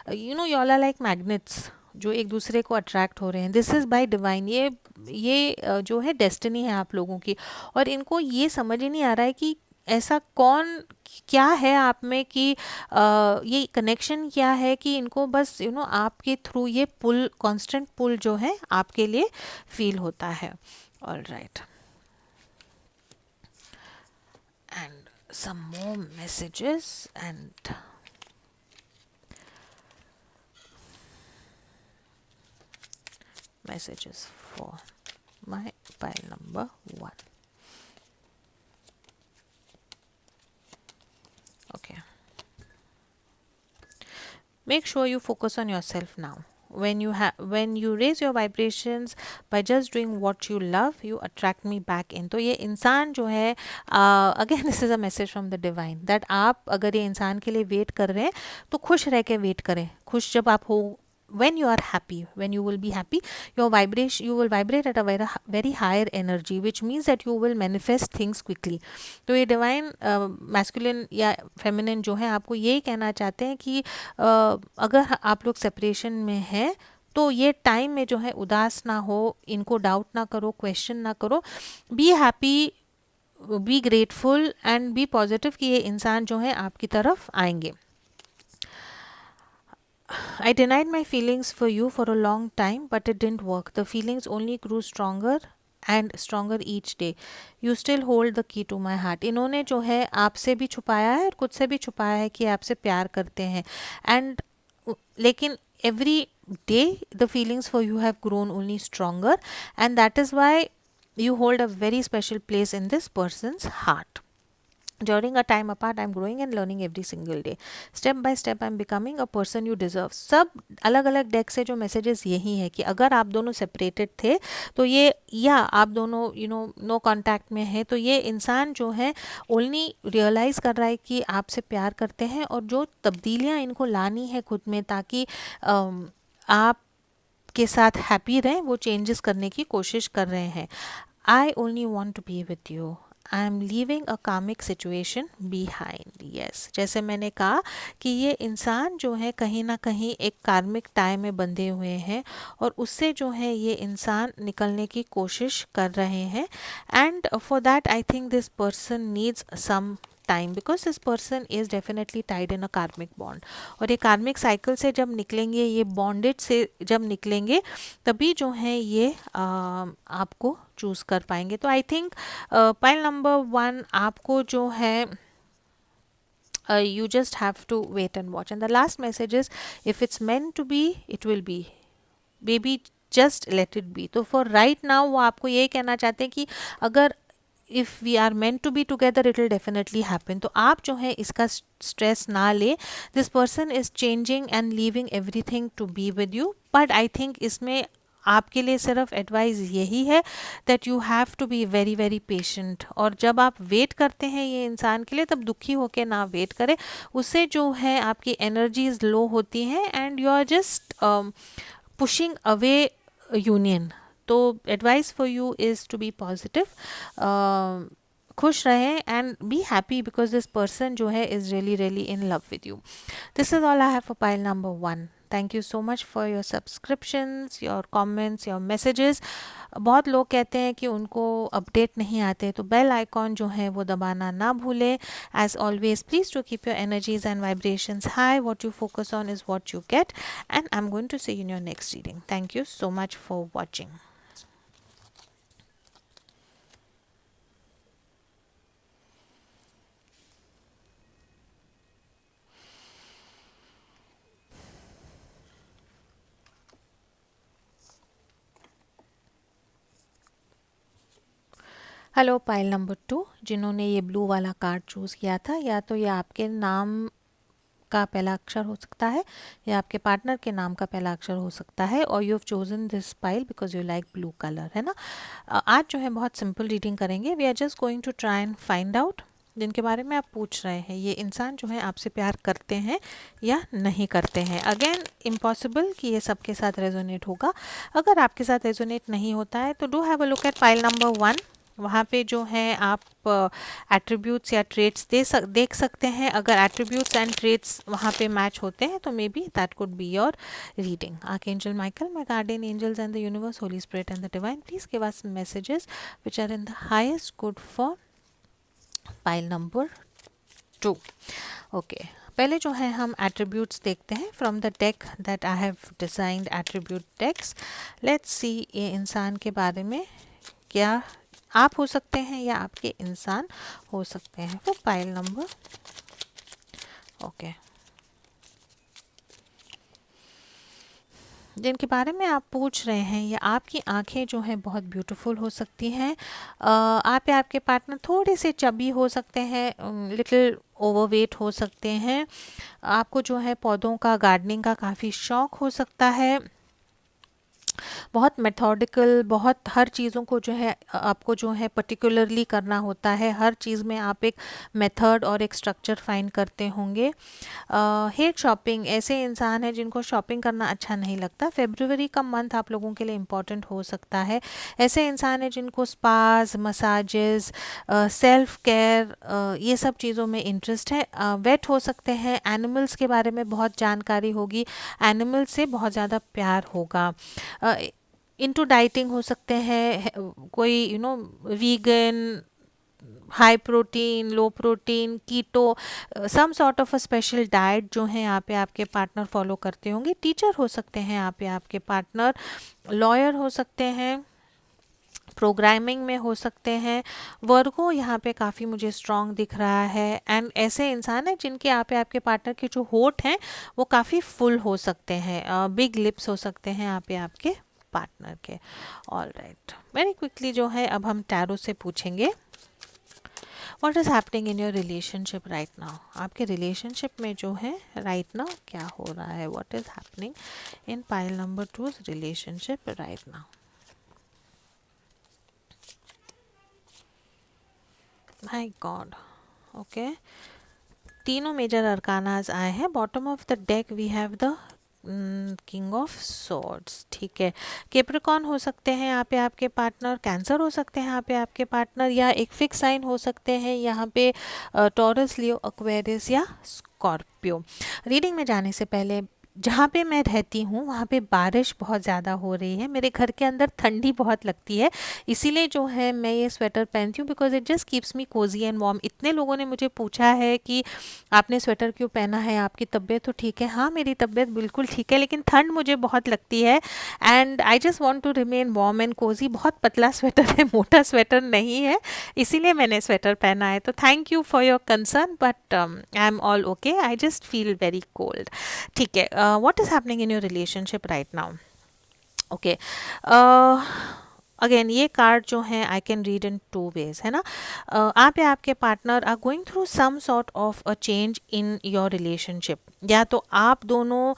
You all are like magnets जो एक दूसरे को attract हो रहे हैं. This is by divine. ये जो है डेस्टिनी है आप लोगों की, और इनको ये समझ ही नहीं आ रहा है कि ऐसा कौन क्या है आप में कि ये कनेक्शन क्या है कि इनको बस आपके थ्रू ये पुल, कांस्टेंट पुल जो है आपके लिए फील होता है. All right, and some more messages and messages for my pile number 1. Okay, make sure you focus on yourself now. When you raise your vibrations by just doing what you love, you attract me back in. तो ये इंसान जो है, again this is a message from the divine that आप अगर ये इंसान के लिए वेट कर रहे हैं तो खुश रह के वेट करें. खुश जब आप हो, when you are happy, when you will be happy, you will vibrate at a very higher energy, which means that you will manifest things quickly. तो ये डिवाइन मैस्कुलिन या फेमिनिन जो है आपको यही कहना चाहते हैं कि अगर आप लोग सेपरेशन में हैं तो ये टाइम में जो है उदास ना हो, इनको डाउट ना करो, क्वेश्चन ना करो, be happy, be grateful and be positive कि ये इंसान जो है आपकी तरफ आएंगे. I denied my feelings for you for a long time, but it didn't work. The feelings only grew stronger and stronger each day. You still hold the key to my heart. इन्होंने जो है आपसे भी छुपाया है और खुद से भी छुपाया है कि आपसे प्यार करते हैं. एंड लेकिन every day the feelings for you have grown only stronger, and that is why you hold a very special place in this person's heart. During a time apart, I'm growing and learning every single day. Step by step, I'm becoming a person you deserve. सब अलग अलग deck से जो messages यही है कि अगर आप दोनों सेपरेटेड थे तो ये, या आप दोनों नो कांटेक्ट में है, तो ये इंसान जो है ओनली रियलाइज़ कर रहा है कि आपसे प्यार करते हैं और जो तब्दीलियाँ इनको लानी है खुद में ताकि आप के साथ हैप्पी रहें, वो चेंजेस करने की कोशिश कर रहे हैं. I only want to be with you. I am leaving a karmic situation behind. Yes, जैसे मैंने कहा कि ये इंसान जो है कहीं ना कहीं एक कार्मिक टाई में बंधे हुए हैं और उससे जो है ये इंसान निकलने की कोशिश कर रहे हैं. And for that I think this person needs some time because this person is definitely tied in a karmic bond. और ये कार्मिक साइकिल से जब निकलेंगे, ये बॉन्डेड से जब निकलेंगे, तभी जो है ये आपको चूज़ कर पाएंगे. तो आई थिंक पाइल नंबर 1 आपको जो है you just have to wait and watch. And the last message is, if it's meant to be, it will be. Baby, just let it be. तो for right now वो आपको ये कहना चाहते हैं कि अगर if we are meant to be together, it will definitely happen. तो आप जो है इसका स्ट्रेस ना ले. This person is changing and leaving everything to be with you. But I think इसमें आपके लिए सिर्फ एडवाइस यही है that you have to be very very patient. और जब आप वेट करते हैं ये इंसान के लिए, तब दुखी होकर ना वेट करें. उससे जो है आपकी एनर्जीज लो होती हैं and you are just pushing away union. तो advice for you is to be positive. खुश रहें and be happy because this person जो है is really really in love with you. This is all I have for pile number 1. Thank you so much for your subscriptions, your comments, your messages. बहुत लोग कहते हैं कि उनको update नहीं आते, तो बेल आइकॉन जो है वो दबाना ना भूलें. As always, please to keep your energies and vibrations high. What you focus on is what you get. And I am going to see you in your next reading. Thank you so much for watching. Hello pile number 2, जिन्होंने ये blue वाला card choose किया था, या तो ये आपके नाम का पहला अक्षर हो सकता है या आपके पार्टनर के नाम का पहला अक्षर हो सकता है, और you have chosen this pile because you like blue colour, है ना. आज जो है बहुत सिंपल रीडिंग करेंगे. We are just going to try and find out जिनके बारे में आप पूछ रहे हैं, ये इंसान जो है आपसे प्यार करते हैं या नहीं करते हैं. अगेन इम्पॉसिबल कि ये सबके साथ रेजोनेट होगा. अगर आपके साथ रेजोनेट नहीं होता है तो do have a look at pile number 1. वहाँ पे जो है आप एट्रीब्यूट्स या ट्रेट्स देख सकते हैं. अगर एट्रीब्यूट्स एंड ट्रेट्स वहाँ पे मैच होते हैं तो maybe that could be your reading. Archangel Michael, my guardian angels and the universe, holy spirit and the divine, please give us messages which are in the highest good for pile number 2। Okay, पहले जो है हम attributes देखते हैं from the deck that I have designed attribute decks. Let's see ये इंसान के बारे में क्या आप हो सकते हैं या आपके इंसान हो सकते हैं। वो पाइल नंबर ओके, जिनके बारे में आप पूछ रहे हैं या आपकी आंखें जो हैं बहुत ब्यूटीफुल हो सकती हैं। आप या आपके पार्टनर थोड़े से चबी हो सकते हैं, लिटिल ओवरवेट हो सकते हैं। आपको जो है पौधों का, गार्डनिंग का काफ़ी शौक हो सकता है। बहुत मेथोडिकल, बहुत हर चीज़ों को जो है आपको जो है पर्टिकुलरली करना होता है। हर चीज़ में आप एक मेथड और एक स्ट्रक्चर फाइंड करते होंगे। हेट शॉपिंग, ऐसे इंसान हैं जिनको शॉपिंग करना अच्छा नहीं लगता। फेब्रुवरी का मंथ आप लोगों के लिए इम्पॉर्टेंट हो सकता है। ऐसे इंसान हैं जिनको स्पाज, मसाजेस, सेल्फ केयर, ये सब चीज़ों में इंटरेस्ट है। वेट हो सकते हैं। एनिमल्स के बारे में बहुत जानकारी होगी। एनिमल्स से बहुत ज़्यादा प्यार होगा। इनटू डाइटिंग हो सकते हैं, कोई vegan, high protein, low protein, keto, some sort of a special diet जो है यहाँ पे आपके पार्टनर फॉलो करते होंगे। टीचर हो सकते हैं यहाँ पे आपके पार्टनर, लॉयर हो सकते हैं, प्रोग्रामिंग में हो सकते हैं। वर्गो यहाँ पे काफ़ी मुझे स्ट्रॉन्ग दिख रहा है। एंड ऐसे इंसान हैं जिनके यहाँ पे आपके पार्टनर के जो होठ हैं वो काफ़ी फुल हो सकते हैं, बिग लिप्स हो सकते हैं यहाँ पे आपके पार्टनर के। ऑल राइट, वेरी क्विकली जो है अब हम टैरो से पूछेंगे what is happening in your relationship right now. आपके रिलेशनशिप में जो है राइट नाउ क्या हो रहा है। What is happening in pile number 2 relationship right now. My god, okay, तीनों मेजर अरकानाज आए हैं। Bottom of the deck we have the king of swords. ठीक है, कैप्रिकॉर्न हो सकते हैं यहाँ पे आपके पार्टनर, कैंसर हो सकते हैं यहाँ पे आपके पार्टनर, या एक फिक्स साइन हो सकते हैं यहाँ पे टॉरस, लियो, एक्वेरियस या स्कॉर्पियो। रीडिंग में जाने से पहले, जहाँ पे मैं रहती हूँ वहाँ पे बारिश बहुत ज़्यादा हो रही है। मेरे घर के अंदर ठंडी बहुत लगती है, इसीलिए जो है मैं ये स्वेटर पहनती हूँ, because it just keeps me Cozi and warm. इतने लोगों ने मुझे पूछा है कि आपने स्वेटर क्यों पहना है, आपकी तबीयत तो ठीक है। हाँ, मेरी तबीयत बिल्कुल ठीक है, लेकिन ठंड मुझे बहुत लगती है and I just want to remain warm and cosy. बहुत पतला स्वेटर है, मोटा स्वेटर नहीं है, इसीलिए मैंने स्वेटर पहना है। तो thank you for your concern, but I am all okay, I just feel very cold. ठीक है, what is happening in your relationship right now. Okay, again ये कार्ड जो है I can read in two ways, है ना। आप या आपके partner are going through some sort of a change in your relationship. या तो आप दोनों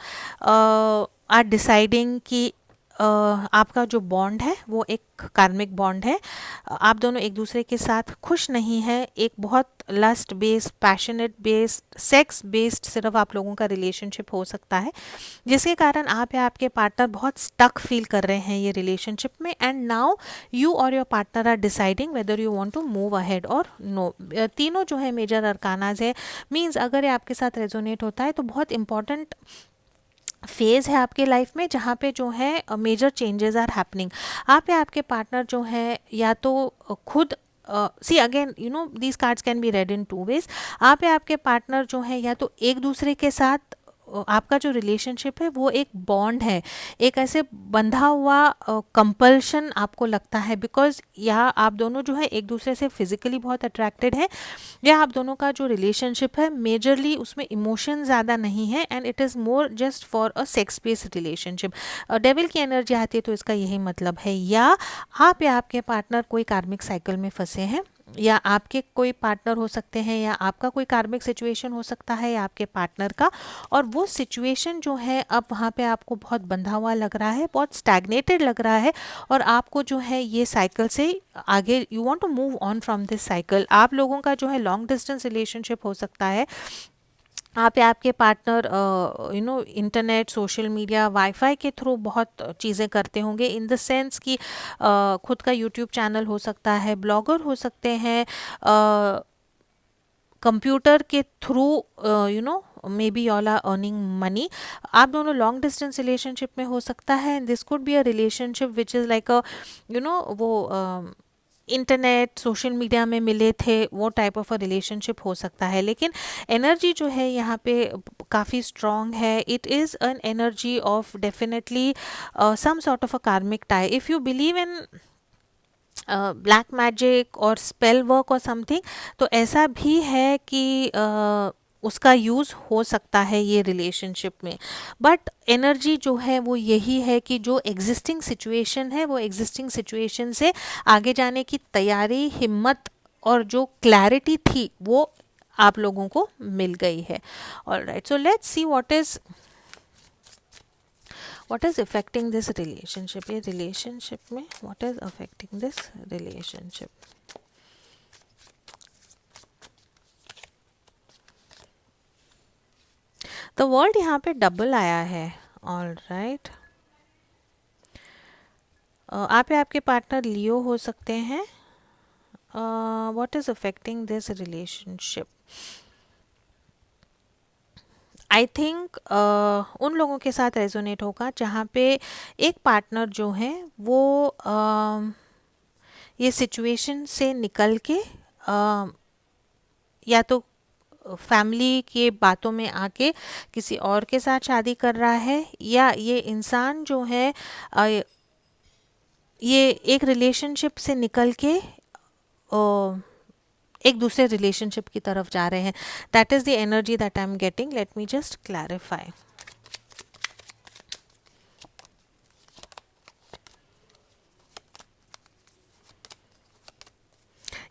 आर डिसाइडिंग कि आपका जो बॉन्ड है वो एक कार्मिक बॉन्ड है। आप दोनों एक दूसरे के साथ खुश नहीं हैं। एक बहुत lust based, passionate based, sex based सिर्फ आप लोगों का रिलेशनशिप हो सकता है, जिसके कारण आप या आपके पार्टनर बहुत स्टक फील कर रहे हैं ये रिलेशनशिप में। एंड नाउ यू और your partner are deciding whether you want to move ahead और नो। तीनों जो है मेजर अरकानाज है, मीन्स अगर ये आपके साथ रेजोनेट होता है तो बहुत इंपॉर्टेंट फेज़ है आपके लाइफ में जहाँ पे जो है मेजर चेंजेस आर हैपनिंग। आप या आपके पार्टनर जो है या तो खुद see again these cards can be read in two ways. आप या आपके पार्टनर जो है या तो एक दूसरे के साथ आपका जो रिलेशनशिप है वो एक बॉन्ड है, एक ऐसे बंधा हुआ कंपल्शन आपको लगता है, बिकॉज या आप दोनों जो है एक दूसरे से फिजिकली बहुत अट्रैक्टेड है, या आप दोनों का जो रिलेशनशिप है मेजरली उसमें इमोशन ज़्यादा नहीं है and it is more just for a sex based relationship. Devil की एनर्जी आती है तो इसका यही मतलब है। या आपके पार्टनर कोई कार्मिक साइकिल में फंसे हैं, या आपके कोई पार्टनर हो सकते हैं, या आपका कोई कार्मिक सिचुएशन हो सकता है, या आपके पार्टनर का, और वो सिचुएशन जो है अब वहाँ पे आपको बहुत बंधा हुआ लग रहा है, बहुत स्टैग्नेटेड लग रहा है, और आपको जो है ये साइकिल से आगे you want to move on from this cycle. आप लोगों का जो है लॉन्ग डिस्टेंस रिलेशनशिप हो सकता है। आप या आपके partner internet, social media, wifi के थ्रू बहुत चीज़ें करते होंगे, इन द सेंस कि खुद का यूट्यूब चैनल हो सकता है, ब्लॉगर हो सकते हैं, कंप्यूटर के through maybe all are earning money. आप दोनों लॉन्ग डिस्टेंस रिलेशनशिप में हो सकता है। This could be a relationship which is like a वो इंटरनेट सोशल मीडिया में मिले थे, वो टाइप ऑफ अ रिलेशनशिप हो सकता है। लेकिन एनर्जी जो है यहाँ पे काफ़ी स्ट्रॉन्ग है। It is an energy of definitely some sort of a karmic tie. If you believe in black magic और स्पेल वर्क और समथिंग, तो ऐसा भी है कि उसका यूज़ हो सकता है ये रिलेशनशिप में। बट एनर्जी जो है वो यही है कि जो एग्जिस्टिंग सिचुएशन है वो एग्जिस्टिंग सिचुएशन से आगे जाने की तैयारी, हिम्मत और जो क्लैरिटी थी वो आप लोगों को मिल गई है। Alright, so let's C what is affecting this relationship। ये relationship में what is affecting this relationship। the world यहाँ पे डबल आया है। ऑल राइट, आप या आपके पार्टनर लियो हो सकते हैं। what is affecting this relationship। I think उन लोगों के साथ रेजोनेट होगा जहाँ पे एक पार्टनर जो है वो ये सिचुएशन से निकल के या तो फैमिली के बातों में आके किसी और के साथ शादी कर रहा है, या ये इंसान जो है ये एक रिलेशनशिप से निकल के एक दूसरे रिलेशनशिप की तरफ जा रहे हैं। That is the energy that I am getting. Let me just clarify.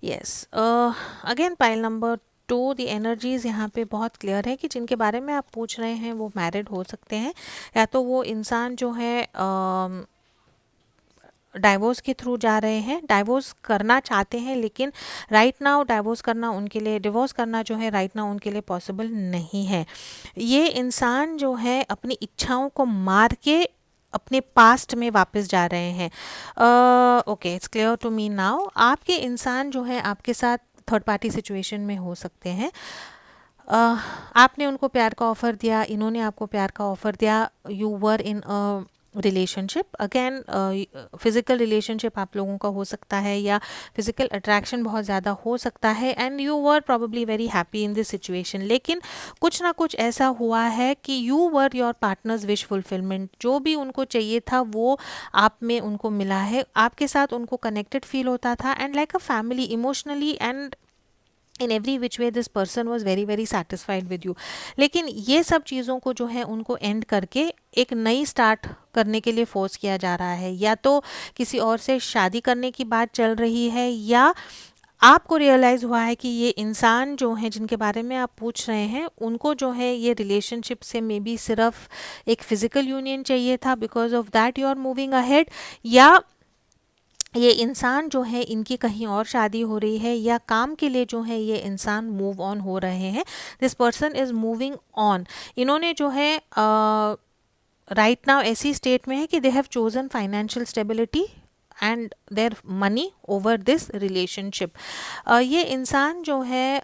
Yes, again pile number 2, the energies यहाँ पे बहुत क्लियर है कि जिनके बारे में आप पूछ रहे हैं वो मैरिड हो सकते हैं, या तो वो इंसान जो है डाइवोर्स के थ्रू जा रहे हैं, डाइवोर्स करना चाहते हैं, लेकिन राइट नाउ डाइवोर्स करना उनके लिए, डिवोर्स करना जो है राइट नाउ उनके लिए पॉसिबल नहीं है। ये इंसान जो है अपनी इच्छाओं को मार के अपने पास्ट में वापस जा रहे हैं। Okay, it's clear to me now. आपके इंसान जो है आपके साथ थर्ड पार्टी सिचुएशन में हो सकते हैं। आपने उनको प्यार का ऑफ़र दिया, इन्होंने आपको प्यार का ऑफ़र दिया, you were in a relationship. Again physical relationship आप लोगों का हो सकता है, या फिज़िकल अट्रैक्शन बहुत ज़्यादा हो सकता है, and you were probably very happy in this situation. लेकिन कुछ ना कुछ ऐसा हुआ है कि you were your partners wish fulfilment. जो भी उनको चाहिए था वो आप में उनको मिला है, आपके साथ उनको कनेक्टेड फील होता था, and like a family emotionally and in every which way this person was very very satisfied with you. लेकिन ये सब चीज़ों को जो है उनको एंड करके एक नई स्टार्ट करने के लिए फोर्स किया जा रहा है, या तो किसी और से शादी करने की बात चल रही है, या आपको रियलाइज़ हुआ है कि ये इंसान जो है जिनके बारे में आप पूछ रहे हैं उनको जो है ये रिलेशनशिप से मे बी सिर्फ एक फिजिकल यूनियन चाहिए था, because of that you are moving ahead, या ये इंसान जो है इनकी कहीं और शादी हो रही है, या काम के लिए जो है ये इंसान मूव ऑन हो रहे हैं। This person is moving on. इन्होंने जो है राइट नाउ ऐसी स्टेट में है कि they have chosen financial stability and their money over this relationship. ये इंसान जो है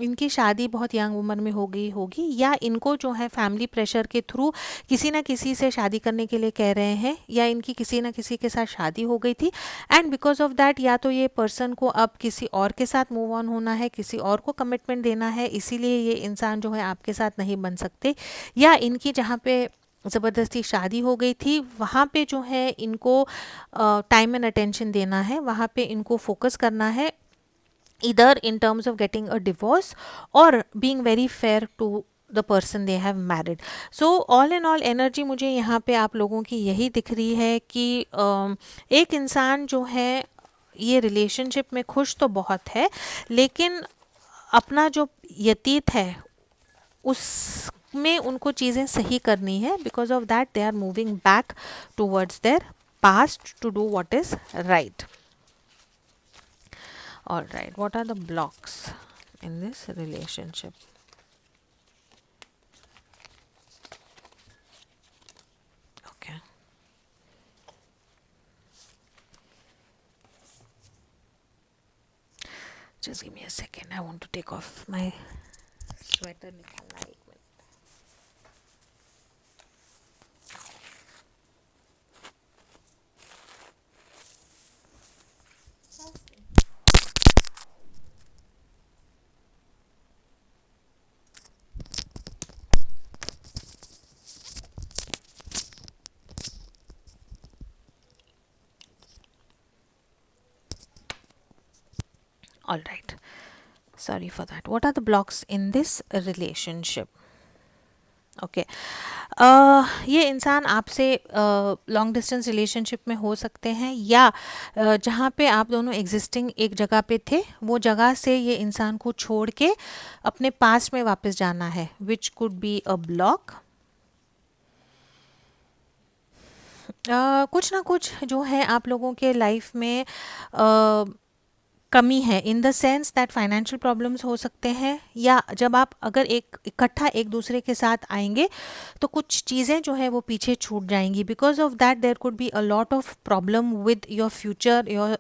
इनकी शादी बहुत यंग उम्र में हो गई होगी, या इनको जो है फैमिली प्रेशर के थ्रू किसी ना किसी से शादी करने के लिए कह रहे हैं, या इनकी किसी ना किसी के साथ शादी हो गई थी, एंड बिकॉज ऑफ दैट या तो ये पर्सन को अब किसी और के साथ मूव ऑन होना है, किसी और को कमिटमेंट देना है, इसीलिए ये इंसान जो है आपके साथ नहीं बन सकते, या इनकी जहाँ पे ज़बरदस्ती शादी हो गई थी वहाँ पे जो है इनको टाइम एंड अटेंशन देना है, वहाँ पे इनको फोकस करना है, इधर in terms of getting a divorce और being very fair to the person they have married. So all in all energy मुझे यहाँ पे आप लोगों की यही दिख रही है कि एक इंसान जो है ये रिलेशनशिप में खुश तो बहुत है, लेकिन अपना जो व्यतीत है उसमें उनको चीज़ें सही करनी है, because of that they are moving back towards their past to do what is right. All right, what are the blocks in this relationship? Okay, just give me a second. I want to take off my sweater. निकालना एक मिनट। All right, sorry for that. What are the blocks in this relationship? Okay, ये इंसान आपसे long distance relationship में हो सकते हैं, या जहाँ पे आप दोनों एग्जिस्टिंग एक जगह पे थे, वो जगह से ये इंसान को छोड़ के अपने पास्ट में वापस जाना है, which could be a block. कुछ ना कुछ जो है आप लोगों के लाइफ में कमी है, इन the sense that financial problems हो सकते हैं, या जब आप अगर एक इकट्ठा एक दूसरे के साथ आएंगे तो कुछ चीज़ें जो है वो पीछे छूट जाएंगी. Because of that there could be a lot of problem with your future, your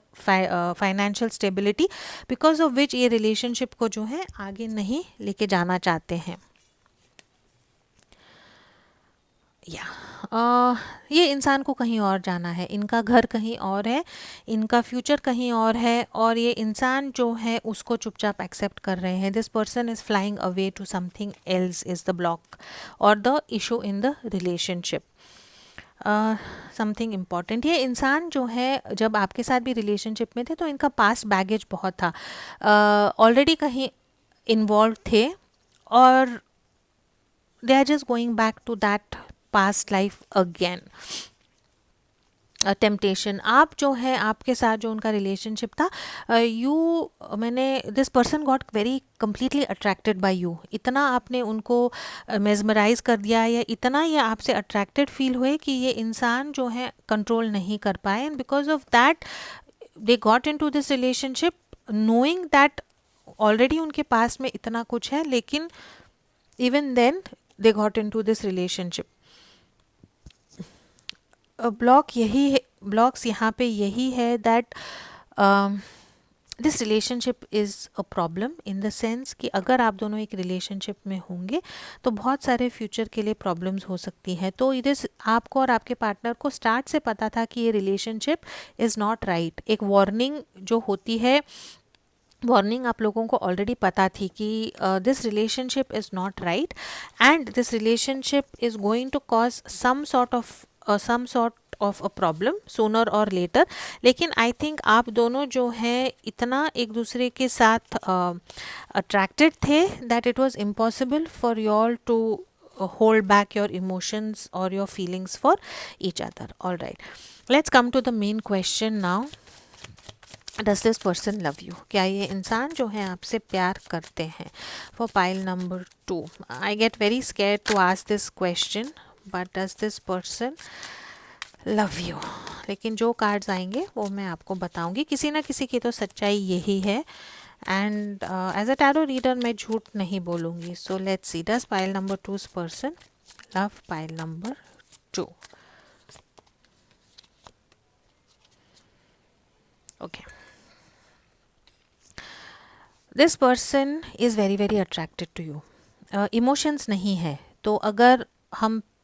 financial stability, because of which ये रिलेशनशिप को जो है आगे नहीं लेके जाना चाहते हैं. या ये इंसान को कहीं और जाना है, इनका घर कहीं और है, इनका फ्यूचर कहीं और है, और ये इंसान जो है उसको चुपचाप एक्सेप्ट कर रहे हैं. This person is flying away to something else is the block और the issue in the relationship. Something important, ये इंसान जो है जब आपके साथ भी रिलेशनशिप में थे तो इनका पास्ट बैगेज बहुत था, ऑलरेडी कहीं इन्वॉल्व थे, और they are just going back to that past life again. Temptation, आप जो है आपके साथ जो उनका रिलेशनशिप था, मैंने this person got very completely attracted by you. इतना आपने उनको मेजमराइज कर दिया, या इतना ये आपसे अट्रैक्टेड फील हुए कि ये इंसान जो है कंट्रोल नहीं कर पाए, and because of that they got in to this relationship knowing that already उनके पास में इतना कुछ है, लेकिन even then they got into this relationship. Block यही है, ब्लॉक्स यहाँ पे यही है that this relationship is a problem in the sense कि अगर आप दोनों एक रिलेशनशिप में होंगे तो बहुत सारे फ्यूचर के लिए प्रॉब्लम्स हो सकती हैं. तो इधर आपको और आपके पार्टनर को स्टार्ट से पता था कि ये रिलेशनशिप इज़ नॉट राइट. एक वार्निंग जो होती है, वार्निंग आप लोगों को ऑलरेडी पता थी कि this relationship is not right and this relationship is going to cause some sort of a problem sooner और लेटर. लेकिन आई थिंक आप दोनों जो हैं इतना एक दूसरे के साथ अट्रैक्टेड थे that it was impossible for you all to hold back your emotions or your feelings for each other. All right, let's come to the main question now. Does this person love you? क्या ये इंसान जो है आपसे प्यार करते हैं? For pile number 2, I get very scared to ask this question, but does this person love you? लेकिन जो कार्ड्स आएंगे वो मैं आपको बताऊंगी. किसी ना किसी की तो सच्चाई यही है, and as a tarot reader मैं झूठ नहीं बोलूँगी. So let's see, does pile number 2 person love pile number 2? Okay, this person is very very attracted to you. Emotions नहीं है, तो अगर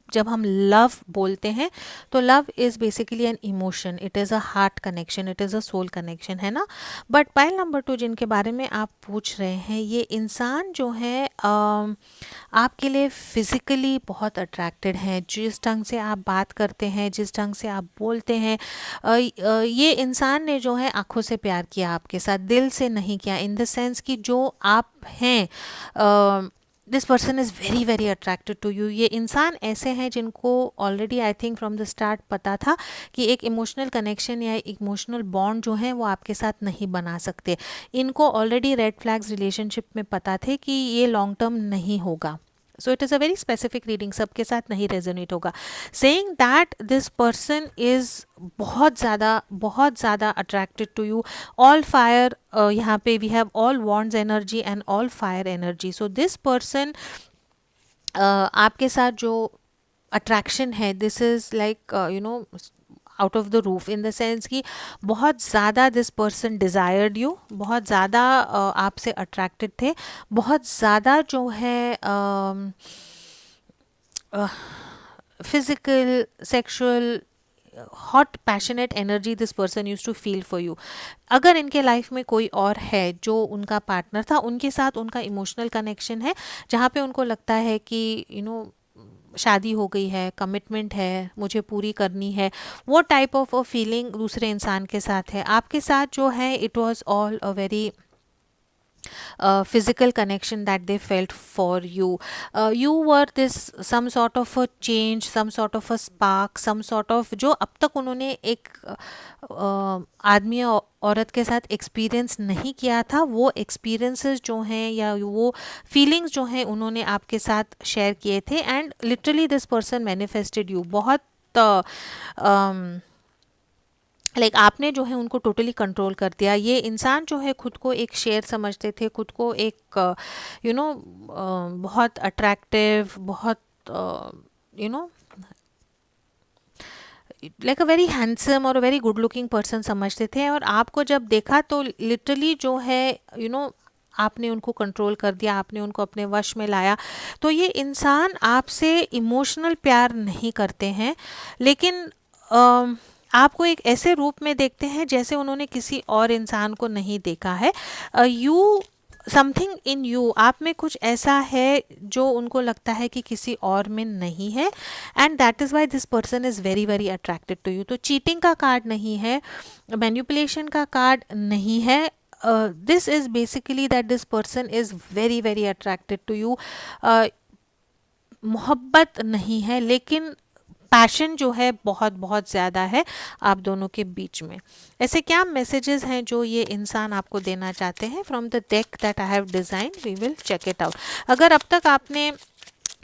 जब हम लव बोलते हैं तो love is basically an emotion, it is a heart connection, it is a soul connection, है ना. बट पाइल नंबर 2 जिनके बारे में आप पूछ रहे हैं, ये इंसान जो है आपके लिए फिज़िकली बहुत अट्रैक्टेड हैं. जिस ढंग से आप बात करते हैं, जिस ढंग से आप बोलते हैं, ये इंसान ने जो है आँखों से प्यार किया आपके साथ, दिल से नहीं किया. इन द सेंस कि जो आप हैं, this person is very very attracted to you. ये इंसान ऐसे हैं जिनको already I think from the start पता था कि एक इमोशनल कनेक्शन या इमोशनल बॉन्ड जो है वो आपके साथ नहीं बना सकते. इनको ऑलरेडी रेड फ्लैग्स रिलेशनशिप में पता थे कि ये लॉन्ग टर्म नहीं होगा. So it is a very specific reading, सबके साथ नहीं रेजोनेट होगा. Saying that this person is बहुत ज़्यादा attracted to you. All fire, यहाँ पे we have all wands energy and all fire energy. So this person आपके साथ जो अट्रैक्शन है, this is like you know out of the roof, in the sense कि बहुत ज़्यादा दिस पर्सन डिज़ायर्ड यू, बहुत ज़्यादा आपसे अट्रैक्टेड थे, बहुत ज़्यादा जो है physical sexual hot passionate energy this person use to feel for you. अगर इनके लाइफ में कोई और है जो उनका पार्टनर था, उनके साथ उनका इमोशनल कनेक्शन है, जहाँ पे उनको लगता है कि यू नो शादी हो गई है, कमिटमेंट है, मुझे पूरी करनी है, वो टाइप ऑफ फीलिंग दूसरे इंसान के साथ है. आपके साथ जो है it was all a very physical connection that they felt for you. You were this some sort of a change, some sort of a spark, some sort of जो अब तक उन्होंने एक आदमी और औरत के साथ एक्सपीरियंस नहीं किया था, वो एक्सपीरियंसेस जो हैं या वो फीलिंग्स जो हैं उन्होंने आपके साथ शेयर किए थे and literally this person manifested you. बहुत लाइक आपने जो है उनको टोटली कंट्रोल कर दिया। ये इंसान जो है खुद को एक शेर समझते थे, खुद को एक बहुत अट्रैक्टिव, बहुत लाइक अ वेरी हैंडसम और a very good looking person समझते थे, और आपको जब देखा तो लिटरली जो है आपने उनको कंट्रोल कर दिया, आपने उनको अपने वश में लाया। तो ये इंसान आपसे इमोशनल प्यार नहीं करते हैं, लेकिन आपको एक ऐसे रूप में देखते हैं जैसे उन्होंने किसी और इंसान को नहीं देखा है। यू समथिंग इन यू, आप में कुछ ऐसा है जो उनको लगता है कि किसी और में नहीं है, and that is why this person is very very attracted to you. तो चीटिंग का कार्ड नहीं है, मैनिपुलेशन का कार्ड नहीं है, this is basically that this person is very very attracted to you. मोहब्बत नहीं है, लेकिन पैशन जो है बहुत बहुत ज़्यादा है आप दोनों के बीच में। ऐसे क्या मैसेजेस हैं जो ये इंसान आपको देना चाहते हैं? From the deck that I have design we will check it out. अगर अब तक आपने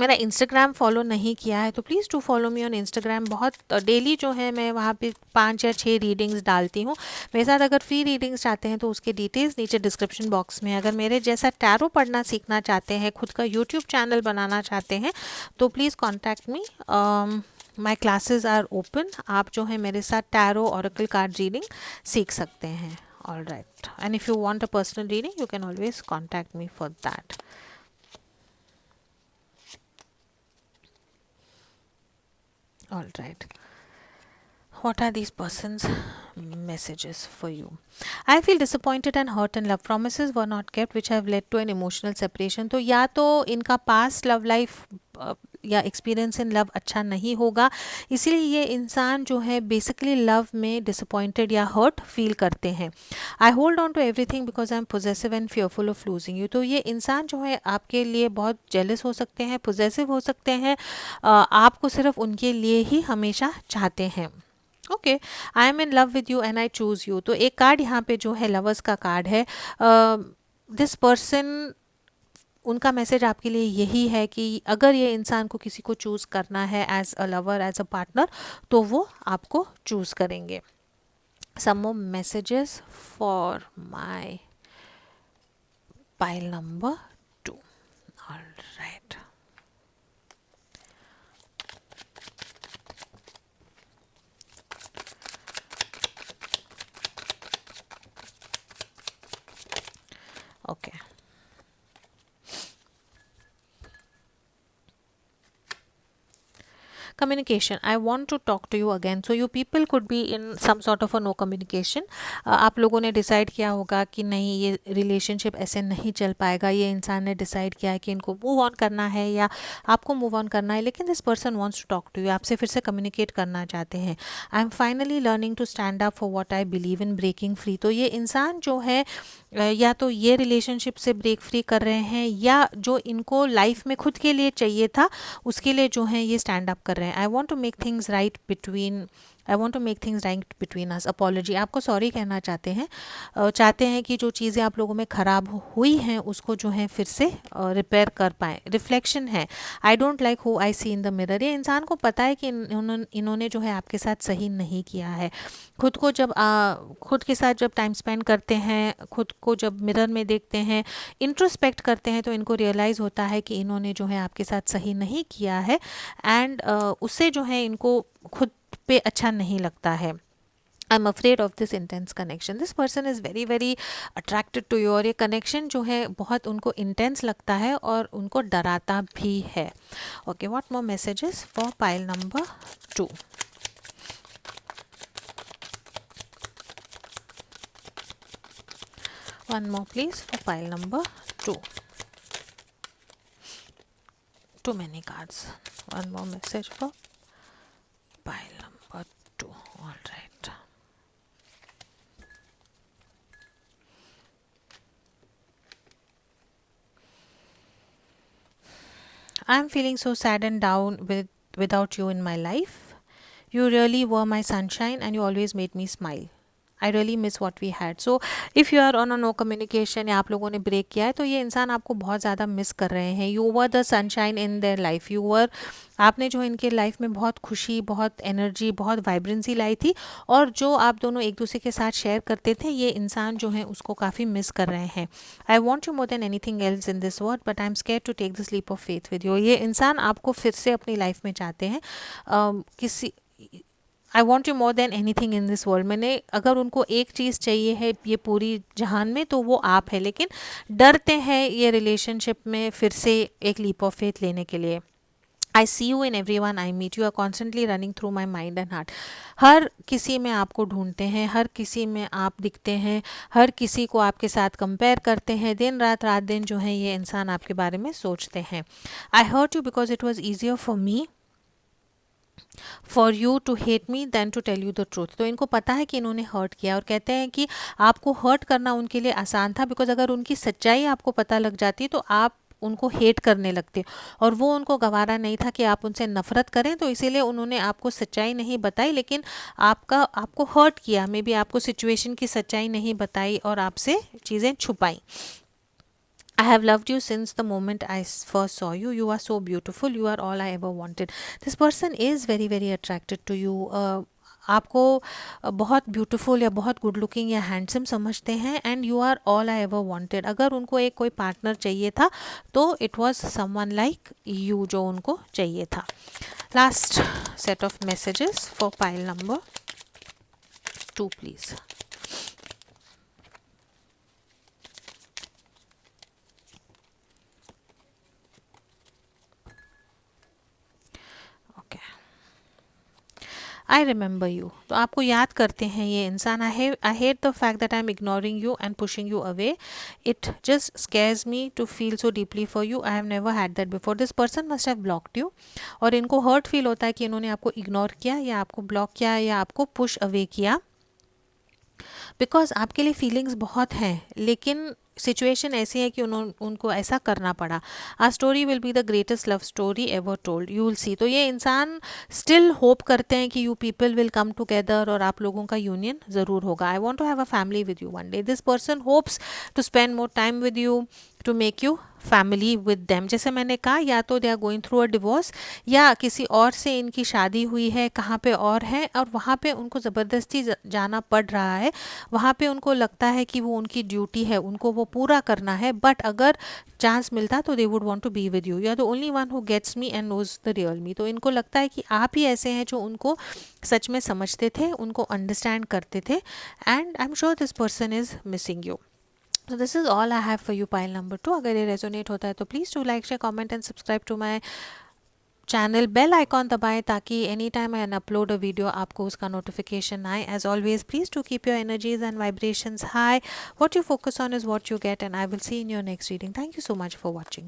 मेरा इंस्टाग्राम फॉलो नहीं किया है तो please to follow me on Instagram. बहुत डेली जो है मैं वहाँ पे 5 या 6 रीडिंग्स डालती हूँ मेरे साथ। अगर फ्री रीडिंग्स चाहते हैं तो उसके डिटेल्स नीचे डिस्क्रिप्शन बॉक्स में। अगर मेरे जैसा टैरो पढ़ना सीखना चाहते हैं, खुद का यूट्यूब चैनल बनाना चाहते हैं, तो please contact me. My classes are open. आप जो है मेरे साथ टैरो ऑरेकल कार्ड रीडिंग सीख सकते हैं। All right, and if you want a personal reading you can always contact me for that. All right. What are these persons' messages for you? I feel disappointed and hurt in love. Promises were not kept, which have led to an emotional separation. तो या तो इनका past love life या experience in love अच्छा नहीं होगा, इसीलिए ये इंसान जो है बेसिकली लव में डिसअपॉइंटेड या हर्ट फील करते हैं। I hold on to everything because I am possessive and fearful of losing you. तो ये इंसान जो है आपके लिए बहुत जेलस हो सकते हैं, पोजेसिव हो सकते हैं, आपको सिर्फ उनके लिए ही हमेशा चाहते हैं। Okay, I am in love with you and I choose you. तो एक कार्ड यहाँ पे जो है लवर्स का कार्ड है। दिस पर्सन, उनका मैसेज आपके लिए यही है कि अगर ये इंसान को किसी को चूज़ करना है as a lover, as a partner, तो वो आपको चूज़ करेंगे। Some more messages for my pile number 2। Alright, okay. Communication, I want to talk to you again. So you people could be in some sort of a no communication. आप लोगों ने decide किया होगा कि नहीं ये relationship ऐसे नहीं चल पाएगा, ये इंसान ने डिसाइड किया है कि इनको मूव ऑन करना है या आपको मूव ऑन करना है, लेकिन this person wants to talk to you, आपसे फिर से कम्युनिकेट करना चाहते हैं। I am finally learning to stand up for what I believe in, breaking free. तो ये इंसान जो है या तो ये रिलेशनशिप से ब्रेक फ्री कर रहे हैं या जो इनको लाइफ में खुद के लिए चाहिए था उसके लिए जो है ये स्टैंड अप कर रहे हैं। I want to make things right between, I want to make things right between us. Apology, आपको सॉरी कहना चाहते हैं, चाहते हैं कि जो चीज़ें आप लोगों में ख़राब हुई हैं उसको जो है फिर से रिपेयर कर पाएँ। रिफ्लेक्शन है, I don't like who I see in the mirror. ये इंसान को पता है कि इन्होंने जो है आपके साथ सही नहीं किया है। खुद को जब खुद के साथ जब टाइम स्पेंड करते हैं, खुद को जब मिरर में देखते हैं, इंट्रोस्पेक्ट करते हैं, तो इनको रियलाइज़ होता है कि इन्होंने जो है आपके साथ सही नहीं किया है, एंड उससे जो है इनको खुद पे अच्छा नहीं लगता है। I am afraid of this intense connection. This person is very very attracted to you, और ये कनेक्शन जो है बहुत उनको इंटेंस लगता है और उनको डराता भी है। Okay, what more messages for pile number 2? One more please for pile number 2. Too many cards. One more message for pile number 2. All right. I am feeling so sad and down without you in my life. You really were my sunshine and you always made me smile. I really miss what we had. So if you are on a no communication या आप लोगों ने break किया है तो ये इंसान आपको बहुत ज़्यादा मिस कर रहे हैं. You were the sunshine in their life. You were, आपने जो इनके लाइफ में बहुत खुशी, बहुत एनर्जी, बहुत वाइब्रेंसी लाई थी, और जो आप दोनों एक दूसरे के साथ शेयर करते थे, ये इंसान जो है उसको काफ़ी मिस कर रहे हैं. I want you more than anything else in this world but I am scared to take this leap of faith with you. ये इंसान आपको फिर से अपनी लाइफ में चाहते हैं. किसी आई want you more than anything in this world, मैंने अगर उनको एक चीज़ चाहिए है ये पूरी जहान में तो वो आप है, लेकिन डरते हैं ये रिलेशनशिप में फिर से एक लीप ऑफ फेथ लेने के लिए. I see you in every one I meet. You are constantly running through my mind and heart. हर किसी में आपको ढूंढते हैं, हर किसी में आप दिखते हैं, हर किसी को आपके साथ कंपेयर करते हैं. दिन रात रात दिन जो है ये इंसान आपके बारे में सोचते हैं. I hurt you because it was easier for me for you to hate me than to tell you the truth. तो इनको पता है कि इन्होंने हर्ट किया और कहते हैं कि आपको हर्ट करना उनके लिए आसान था, बिकॉज अगर उनकी सच्चाई आपको पता लग जाती तो आप उनको हेट करने लगते, और वो उनको गवारा नहीं था कि आप उनसे नफरत करें, तो इसीलिए उन्होंने आपको सच्चाई नहीं बताई, लेकिन आपको हर्ट किया. मे बी आपको सिचुएशन की सच्चाई नहीं बताई और आपसे चीज़ें छुपाई. I have loved you since the moment I first saw you. You are so beautiful. You are all I ever wanted. This person is very very attracted to you. आपको बहुत ब्यूटीफुल या बहुत गुड लुकिंग या handsome समझते हैं. And you are all I ever wanted. अगर उनको एक कोई पार्टनर चाहिए था तो it was someone like you जो उनको चाहिए था. Last set of messages for pile number 2 please. I remember you. तो आपको याद करते हैं ये इंसान. I hate the fact that I am ignoring you and pushing you away. It just scares me to feel so deeply for you. I have never had that before. This person must have blocked you. और इनको hurt feel होता है कि इन्होंने आपको ignore किया या आपको ब्लॉक किया या आपको पुश अवे किया, बिकॉज आपके लिए फीलिंग्स बहुत हैं, लेकिन सिचुएशन ऐसी है कि उनको ऐसा करना पड़ा. A story will be the greatest love story ever told. You will see. तो ये इंसान स्टिल होप करते हैं कि you people will come together और आप लोगों का यूनियन ज़रूर होगा. I want to have a family with you one day. This person hopes to spend more time with you, to make you family with them. जैसे मैंने कहा, या तो they are going through a divorce या किसी और से इनकी शादी हुई है कहाँ पे और है, और वहाँ पे उनको ज़बरदस्ती जाना पड़ रहा है. वहाँ पे उनको लगता है कि वो उनकी ड्यूटी है, उनको वो पूरा करना है. बट अगर चांस मिलता तो they would want to be with you. You are the only one who gets me and knows the real me. तो इनको लगता है कि आप ही ऐसे हैं जो उनको सच में समझते थे, उनको अंडरस्टैंड करते थे. And I am sure this person is missing you. So this is all I have for you, pile number 2. अगर ये रेजोनेट होता है तो please to like share comment and subscribe to my channel. Bell icon दबाएं ताकि any time I upload a video आपको उसका notification आए. As always please to keep your energies and vibrations high. What you focus on is what you get, and I will see in your next reading. Thank you so much for watching.